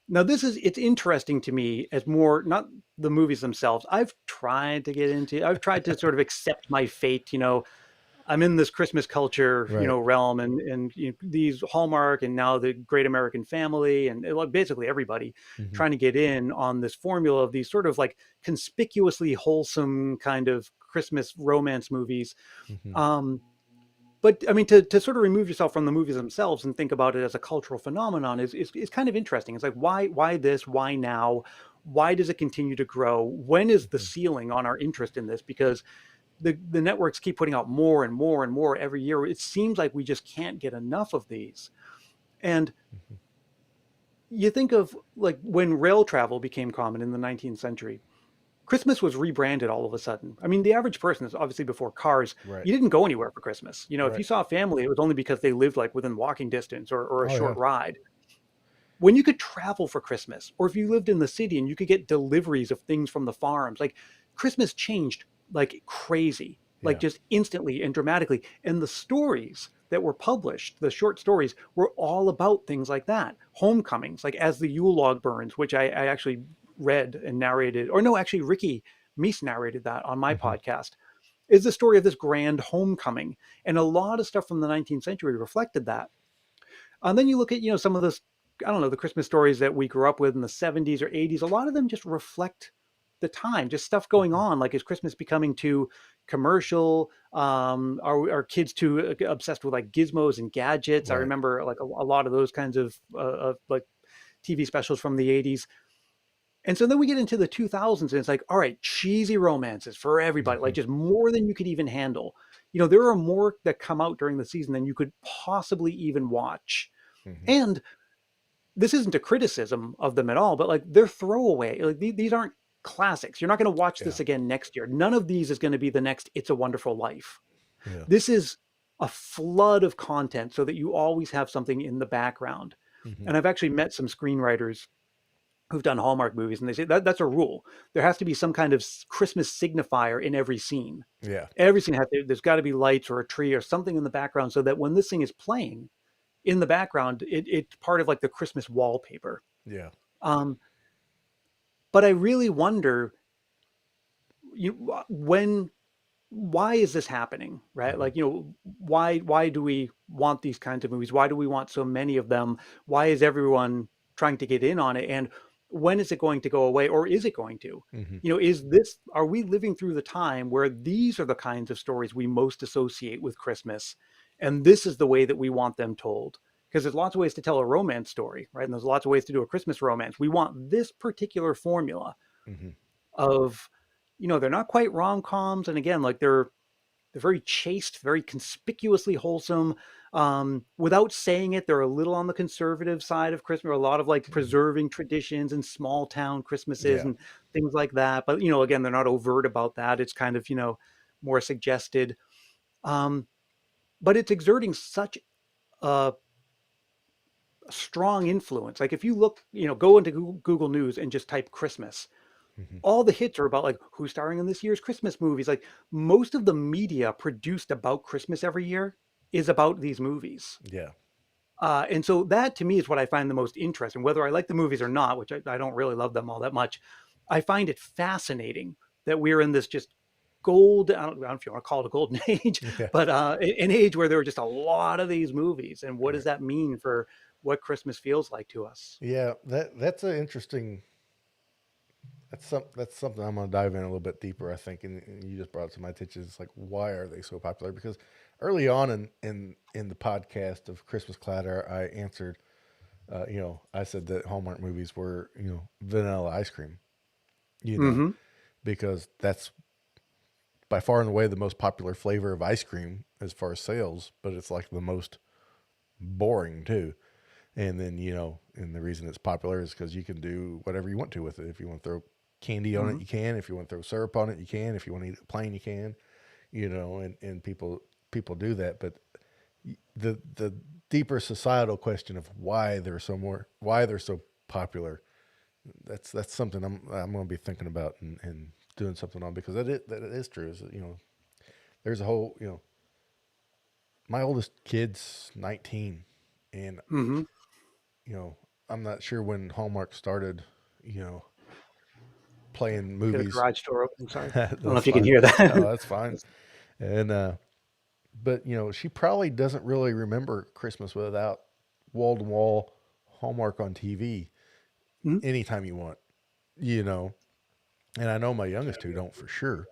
Now, it's interesting to me as more, not the movies themselves. I've tried to sort of accept my fate. I'm in this Christmas culture, Right. realm, and these Hallmark and now the Great American Family and like basically everybody Hmm. trying to get in on this formula of these sort of like conspicuously wholesome kind of Christmas romance movies. Hmm. Um, but I mean, to sort of remove yourself from the movies themselves and think about it as a cultural phenomenon is kind of interesting. It's like why this? Why now? Why does it continue to grow? When is the Hmm. ceiling on our interest in this? Because the networks keep putting out more and more and more every year. It seems like we just can't get enough of these. And Hmm. you think of like when rail travel became common in the 19th century, Christmas was rebranded all of a sudden. I mean, the average person is obviously before cars. Right. You didn't go anywhere for Christmas. If you Right. saw a family, it was only because they lived like within walking distance or a Oh yeah. short ride. When you could travel for Christmas, or if you lived in the city and you could get deliveries of things from the farms, like Christmas changed like crazy, like Yeah. just instantly and dramatically. And the stories that were published, the short stories, were all about things like that. Homecomings, like As the Yule Log Burns, which I actually read and narrated, or no, actually, Ricky Meese narrated that on my Hmm. podcast, is the story of this grand homecoming. And a lot of stuff from the 19th century reflected that. And then you look at, some of this, I don't know, the Christmas stories that we grew up with in the 70s or 80s, a lot of them just reflect the time, just stuff going Hmm. on. Like, is Christmas becoming too commercial? Are kids too obsessed with like gizmos and gadgets? I Right. remember like a lot of those kinds of like TV specials from the 80s. And so then we get into the 2000s and it's like, all right, cheesy romances for everybody, like Hmm. just more than you could even handle. There are more that come out during the season than you could possibly even watch. Hmm. And this isn't a criticism of them at all, but like they're throwaway. Like these aren't classics. You're not going to watch Yeah. this again next year. None of these is going to be the next It's a Wonderful Life. Yeah. This is a flood of content so that you always have something in the background. Hmm. And I've actually met some screenwriters who've done Hallmark movies, and they say that's a rule. There has to be some kind of Christmas signifier in every scene. Yeah. Every scene there's got to be lights or a tree or something in the background, so that when this thing is playing in the background, it's part of like the Christmas wallpaper. Yeah. Um, but I really wonder, when, why is this happening, right? Mm-hmm. Like, why do we want these kinds of movies? Why do we want so many of them? Why is everyone trying to get in on it? And when is it going to go away, or is it going to? Mm-hmm. Are we living through the time where these are the kinds of stories we most associate with Christmas? And this is the way that we want them told? Because there's lots of ways to tell a romance story, right? And there's lots of ways to do a Christmas romance. We want this particular formula Mm-hmm. of, they're not quite rom-coms. And again, like they're very chaste, very conspicuously wholesome. Without saying it, they're a little on the conservative side of Christmas, or a lot of like preserving traditions and small town Christmases Yeah. and things like that. But, again, they're not overt about that. It's kind of, more suggested. But it's exerting such a strong influence. Like if you look, go into Google News and just type Christmas, Mm-hmm. all the hits are about like who's starring in this year's Christmas movies. Like most of the media produced about Christmas every year is about these movies. Yeah. And so that to me is what I find the most interesting, whether I like the movies or not, which I don't really love them all that much. I find it fascinating that we're in this just I don't know if you want to call it a golden age, Yeah. but an age where there are just a lot of these movies. And what does Right. that mean for what Christmas feels like to us? Yeah. That's an interesting. That's something I'm going to dive in a little bit deeper, I think. And you just brought it to my attention. It's like, why are they so popular? Because early on in the podcast of Christmas Clatter, I answered, I said that Hallmark movies were, vanilla ice cream, you know, Mm-hmm. because that's by far and away the most popular flavor of ice cream as far as sales, but it's like the most boring too. And then, and the reason it's popular is because you can do whatever you want to with it. If you want to throw candy on it, Mm-hmm. you can. If you want to throw syrup on it, you can. If you want to eat it plain, you can. And people do that. But the deeper societal question of why they're so popular, that's something I'm going to be thinking about and doing something on, because that it is true. Is that, there's a whole, my oldest kid's 19, and Mm-hmm. you know, I'm not sure when Hallmark started, you know, playing I got a movies. garage door open. Sorry. I don't know That's if you can fine. hear No, that. that's fine. And but she probably doesn't really remember Christmas without wall to wall Hallmark on TV Mhm. anytime you want, you know. And I know my youngest two don't for sure.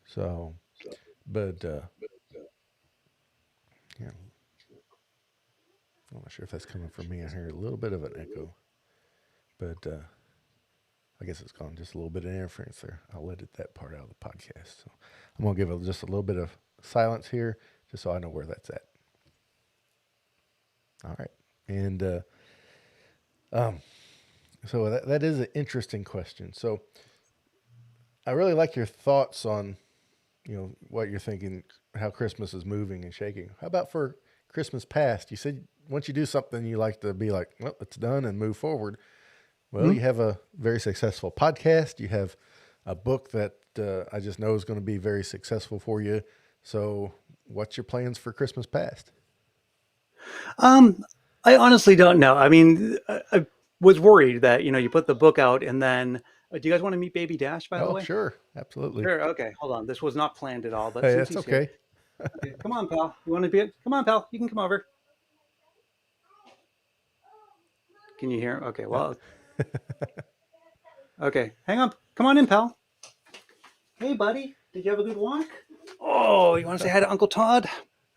So, but yeah, I'm not sure if that's coming from me. I hear a little bit of an echo, but I guess it's gone just a little bit of interference there. I'll edit that part out of the podcast. So I'm gonna give it just a little bit of silence here, just so I know where that's at. All right, and um, so that is an interesting question. So I really like your thoughts on what you're thinking, how Christmas is moving and shaking. How about for Christmas past? You said once you do something, you like to be like, well, it's done and move forward. Well, Mhm. you have a very successful podcast. You have a book that I just know is going to be very successful for you. So, what's your plans for Christmas past? Um, I honestly don't know. I mean, I was worried that, you put the book out and then, do you guys want to meet Baby Dash, by the Oh, way? sure, absolutely. Sure. Okay. Hold on. This was not planned at all, but Hey, since that's he's here, okay. okay, come on, pal. You want to be, come on, pal. You can come over. Can you hear? Okay. Yeah. Well, okay. Hang on. Come on in, pal. Hey, buddy. Did you have a good walk? Oh, you want to say hi to Uncle Todd?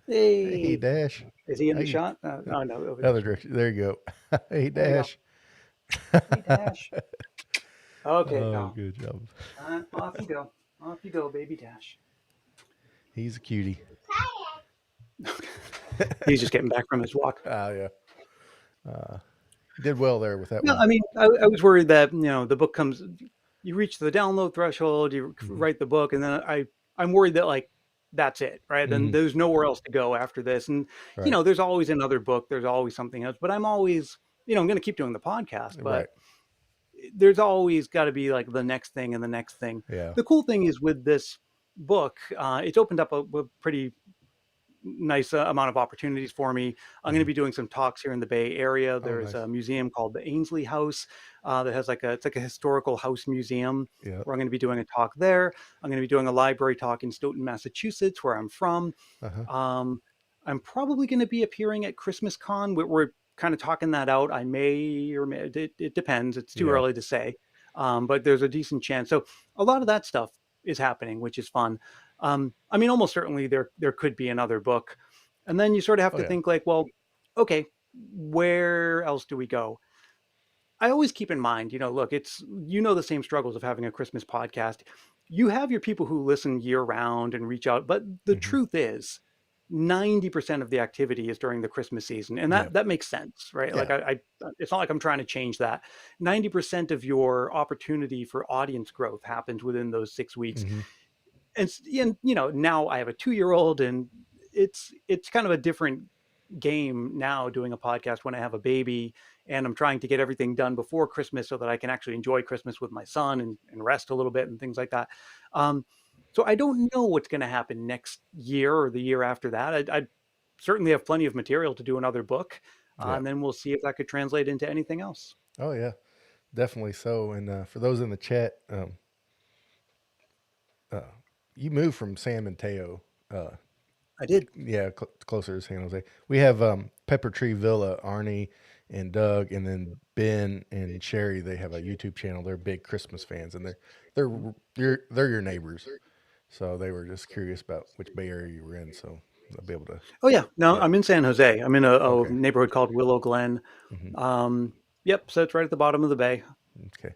Hey, Hey. Dash. Is he in the Hey, shot? Oh, no, over other this. direction. There you go. Hey, There you go. Dash. Hey, Dash. Okay, Oh, pal. good job. Off you go. Off you go, Baby Dash. He's a cutie. He's just getting back from his walk. Ah, yeah. Uh, did well there with that No, one. I mean, I was worried that the book comes, you reach the download threshold, you Hmm. write the book, and then I'm worried that like that's it, right? Then Hmm. there's nowhere else to go after this, and Right. there's always another book, there's always something else. But I'm always, I'm going to keep doing the podcast, Right. but there's always got to be like the next thing and the next thing. Yeah. The cool thing is with this book, it's opened up a pretty nice amount of opportunities for me. I'm going to Mhm. be doing some talks here in the Bay Area. Oh, There's nice. a museum called the Ainsley House that has it's like a historical house museum Yeah. where I'm going to be doing a talk there. I'm going to be doing a library talk in Stoughton, Massachusetts, where I'm from. Uh-huh. Um, I'm probably going to be appearing at Christmas Con. We're kind of talking that out. I may or may, it depends. It's too Yeah. early to say, but there's a decent chance. So a lot of that stuff is happening, which is fun. I mean, almost certainly there could be another book, and then you sort of have Oh, to yeah. think like, well, okay, where else do we go? I always keep in mind, look, it's the same struggles of having a Christmas podcast. You have your people who listen year round and reach out, but the Mhm. truth is 90% of the activity is during the Christmas season. And Yeah. that makes sense, right? Like Yeah. I it's not like I'm trying to change that. 90% of your opportunity for audience growth happens within those 6 weeks. Mhm. And now I have a 2-year-old, and it's kind of a different game now doing a podcast when I have a baby, and I'm trying to get everything done before Christmas so that I can actually enjoy Christmas with my son and rest a little bit and things like that. Um, so I don't know what's going to happen next year or the year after that. I certainly have plenty of material to do another book, Yeah. and then we'll see if that could translate into anything else. Oh, yeah. Definitely so. And for those in the chat, uh, you moved from San Mateo. Uh, I did. yeah, closer to San Jose. We have Pepper Tree Villa, Arnie and Doug, and then Ben and Sherry. They have a YouTube channel. They're big Christmas fans, and they're your neighbors. So they were just curious about which Bay Area you were in. So they'll be able to. Oh yeah, no, Yeah. I'm in San Jose. I'm in a Okay. neighborhood called Willow Glen. Hmm. Yep, so it's right at the bottom of the bay. Okay.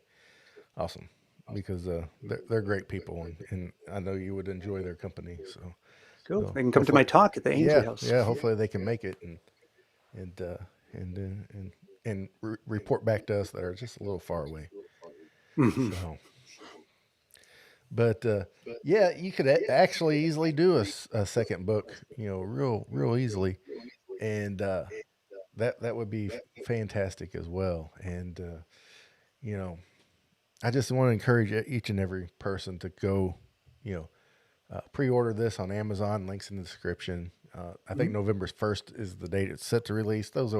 Awesome. Because they're great people, and I know you would enjoy their company. So Cool. well, They can come to hopefully, my talk at the Ainsley yeah, House. yeah. Hopefully they can make it and uh, and report back to us that are just a little far away. Mhm. So, but yeah, you could actually easily do a second book, real easily, and that would be fantastic as well. And you know, I just want to encourage each and every person to go, you know, pre-order this on Amazon. Links in the description. I think Mhm. November 1st is the date it's set to release. Yep.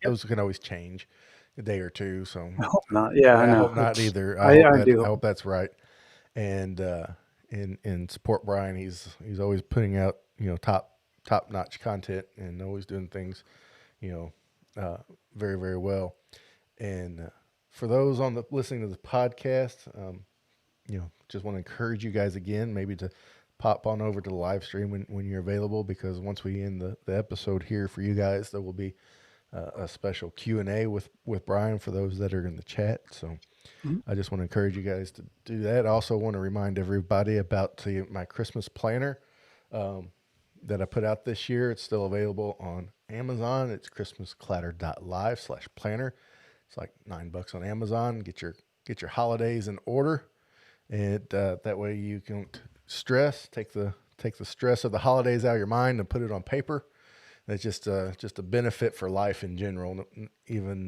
Those can always change a day or two. So I hope not. Yeah, I I know. hope not It's either. I do I hope. hope that's right. And and support Brian. He's always putting out top notch content and always doing things you very very well. And for those on the listening to the podcast, just want to encourage you guys again, maybe to pop on over to the live stream when you're available, because once we end the episode here for you guys, there will be a special Q&A with Brian for those that are in the chat. So Mhm. I just want to encourage you guys to do that. I also want to remind everybody about my Christmas planner um, that I put out this year. It's still available on Amazon. It's christmasclatter.live/planner. It's like $9 on Amazon. Get your holidays in order, and that way you can take the stress of the holidays out of your mind and put it on paper. It's just a benefit for life in general. Even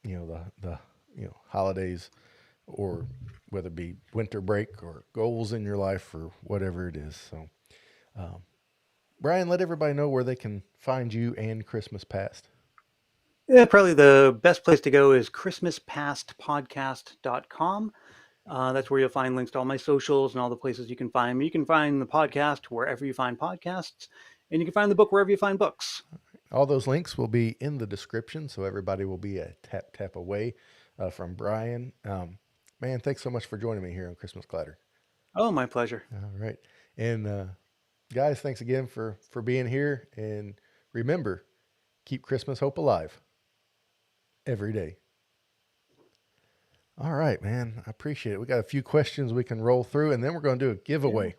the holidays, or whether it be winter break or goals in your life or whatever it is. So, um, Brian, let everybody know where they can find you and Christmas Past. Yeah, probably the best place to go is christmaspastpodcast.com. That's where you'll find links to all my socials and all the places you can find me. You can find the podcast wherever you find podcasts, and you can find the book wherever you find books. All those links will be in the description, so everybody will be a tap away from Brian. Man, thanks so much for joining me here on Christmas Clatter. Oh, my pleasure. All right, and guys, thanks again for being here. And remember, keep Christmas hope alive every day. All right, man, I appreciate it. We got a few questions we can roll through, and then we're going to do a Yeah. giveaway.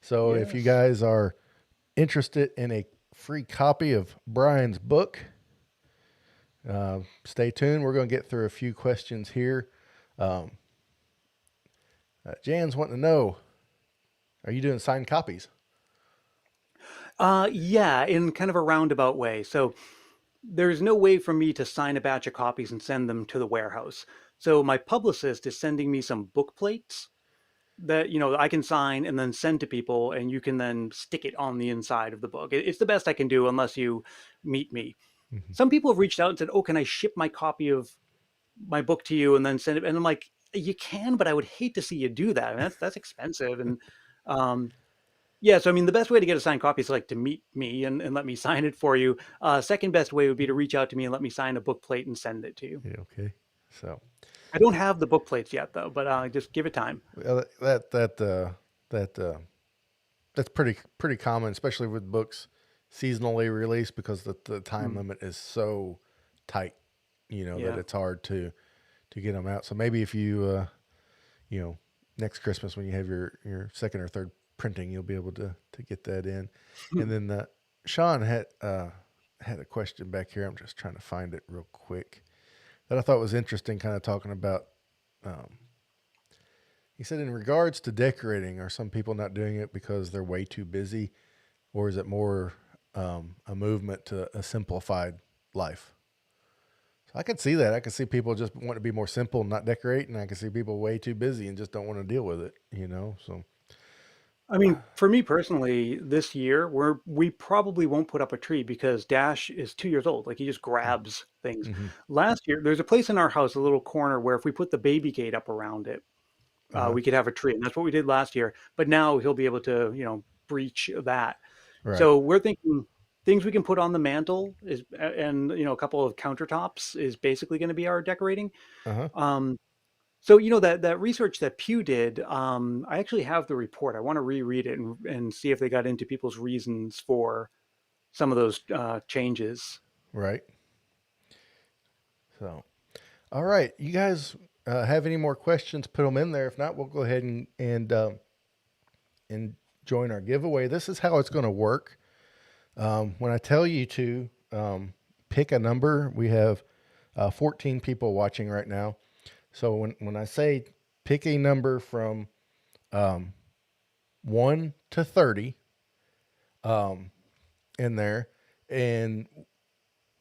So if you Yes. guys are interested in a free copy of Brian's book, stay tuned. We're going to get through a few questions here. Um, Jan's wanting to know, are you doing signed copies? Yeah, in kind of a roundabout way. So there's no way for me to sign a batch of copies and send them to the warehouse. So my publicist is sending me some book plates that, I can sign and then send to people, and you can then stick it on the inside of the book. It's the best I can do unless you meet me. Mm-hmm. Some people have reached out and said, "Oh, can I ship my copy of my book to you and then send it?" And I'm like, "You can, but I would hate to see you do that. I mean, that's expensive." And um, yeah, so I mean, the best way to get a signed copy is like to meet me and let me sign it for you. Second best way would be to reach out to me and let me sign a book plate and send it to you. Yeah, okay. So I don't have the book plates yet though, but just give it time. well, that that's pretty common, especially with books seasonally released, because the time Mm, limit is so tight, that yeah. it's hard to get them out. So maybe if you you know next Christmas when you have your second or third printing, you'll be able to get that in. And then Sean had a question back here. I'm just trying to find it real quick that I thought was interesting, kind of talking about. Um, he said, in regards to decorating, are some people not doing it because they're way too busy, or is it more a movement to a simplified life? So I could see that. I could see people just want to be more simple and not decorate, and I can see people way too busy and just don't want to deal with it. So, I mean, for me personally, this year we probably won't put up a tree because Dash is 2 years old. Like he just grabs things. mm-hmm. Last year, there's a place in our house, a little corner where if we put the baby gate up around it, Uh-huh. we could have a tree, and that's what we did last year. But now he'll be able to, breach that. Right. So we're thinking things we can put on the mantle is, and a couple of countertops is basically going to be our decorating. Uh-huh. Um, so that research that Pew did, I actually have the report. I want to reread it and see if they got into people's reasons for some of those changes. Right. So, all right. You guys have any more questions? Put them in there. If not, we'll go ahead and join our giveaway. This is how it's going to work. When I tell you to pick a number, we have 14 people watching right now. So when I say pick a number from um, 1 to 30 um, in there, and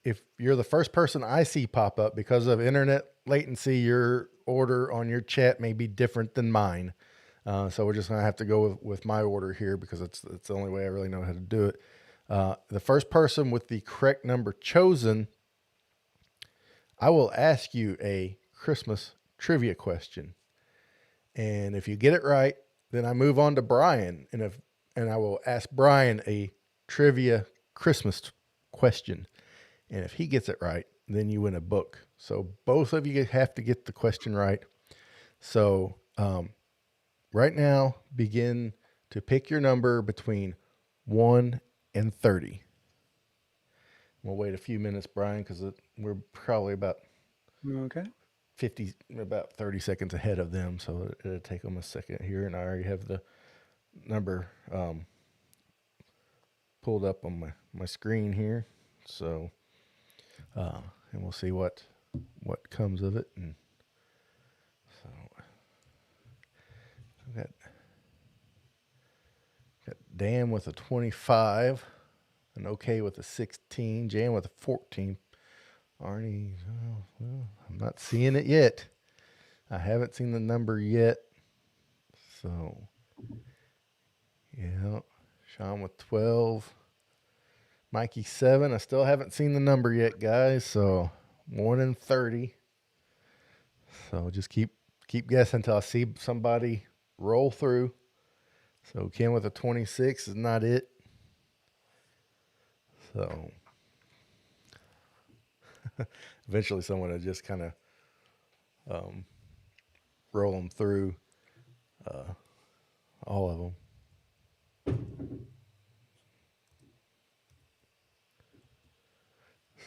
if you're the first person I see pop up, because of internet latency, your order on your chat may be different than mine. So we're just going to have to go with my order here because it's the only way I really know how to do it. The first person with the correct number chosen, I will ask you a Christmas trivia question. And if you get it right, then I move on to Brian. And I will ask Brian a trivia Christmas question. And if he gets it right, then you win a book. So both of you have to get the question right. So right now, begin to pick your number between 1 and 30. We'll wait a few minutes, Brian, because we're probably about Okay. 30 seconds ahead of them. So it'll take them a second here. And I already have the number pulled up on my screen here. So, and we'll see what comes of it. And so I've got Dan with a 25, an OK with a 16, Jan with a 14. Arnie, well, I'm not seeing it yet. I haven't seen the number yet. So, yeah, Sean with 12. Mikey 7. I still haven't seen the number yet, guys. So 1 and 30. So just keep guessing until I see somebody roll through. So Ken with a 26 is not it. So eventually someone will just kind of roll them through all of them.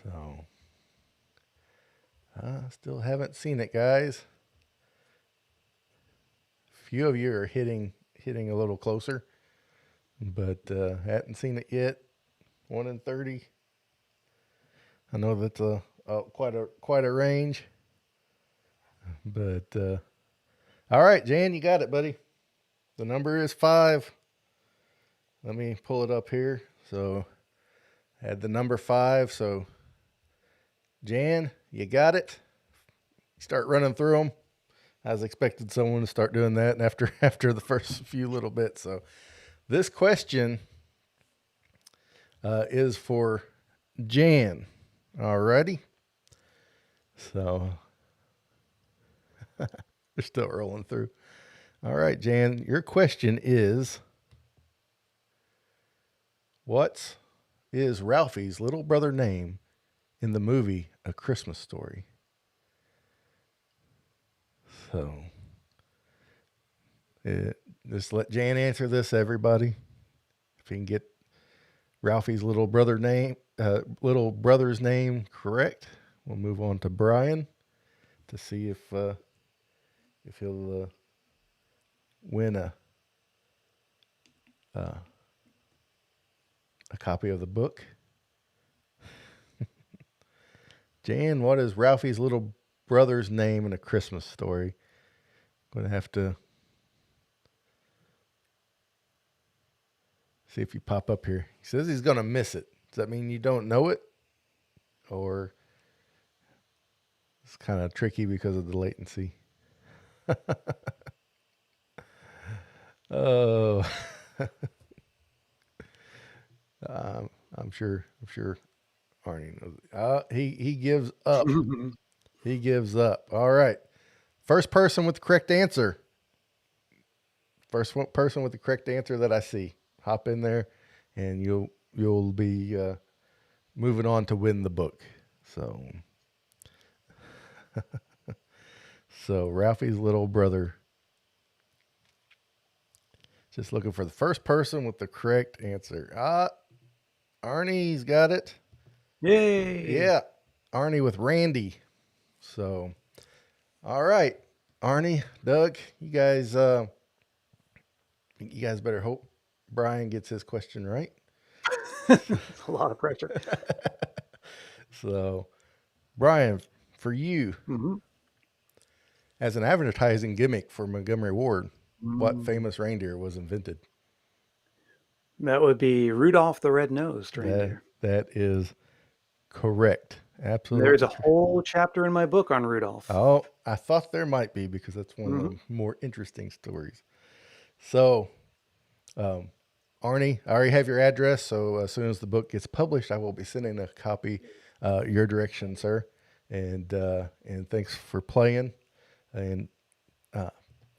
So I still haven't seen it, guys. A few of you are hitting a little closer, but hadn't seen it yet. 1 in 30. I know that's quite a range, but all right, Jan, you got it, buddy. The number is 5. Let me pull it up here. So I had the number 5. So Jan, you got it. Start running through them. I was expecting someone to start doing that, and after the first few little bits. So, this question is for Jan. Alrighty. So, they're still rolling through. All right, Jan, your question is, what is Ralphie's little brother name in the movie A Christmas Story? So, just let Jan answer this, everybody. If you can get Ralphie's little brother's name correct, we'll move on to Brian to see if he'll win a copy of the book. Jan, what is Ralphie's little brother's name in A Christmas Story? I'm going to have to see if you pop up here. He says he's going to miss it. Does that mean you don't know it? Or it's kind of tricky because of the latency? Oh, I'm sure Arnie knows. He gives up. He gives up. All right. First person with the correct answer. First person with the correct answer that I see. Hop in there, and you'll be moving on to win the book. So Ralphie's little brother. Just looking for the first person with the correct answer. Arnie's got it. Yay! Yeah, Arnie with Randy. So, all right, Arnie, Doug, you guys better hope Brian gets his question right. It's a lot of pressure. So, Brian, for you, as an advertising gimmick for Montgomery Ward, what famous reindeer was invented? That would be Rudolph the Red-Nosed Reindeer. That is correct. Absolutely. There's a whole chapter in my book on Rudolph. Oh, I thought there might be, because that's one of the more interesting stories. So, Arnie, I already have your address. So as soon as the book gets published, I will be sending a copy your direction, sir. And thanks for playing. And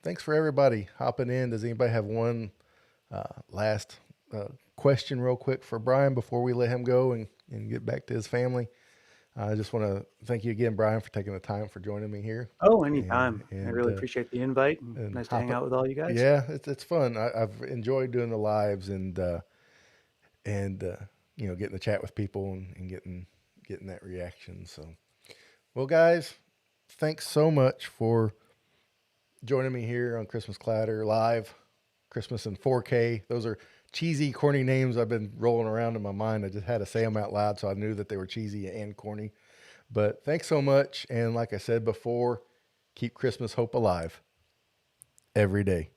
thanks for everybody hopping in. Does anybody have one last question real quick for Brian before we let him go and get back to his family? I just want to thank you again, Brian, for taking the time for joining me here. Oh, anytime. I really appreciate the invite. And nice to hang out with all you guys. Yeah, it's fun. I've enjoyed doing the lives and getting to chat with people and getting that reaction. So, well, guys, thanks so much for joining me here on Christmas Clatter Live, Christmas in 4K. Those are cheesy, corny names I've been rolling around in my mind. I just had to say them out loud, so I knew that they were cheesy and corny. But thanks so much. And like I said before, keep Christmas hope alive every day.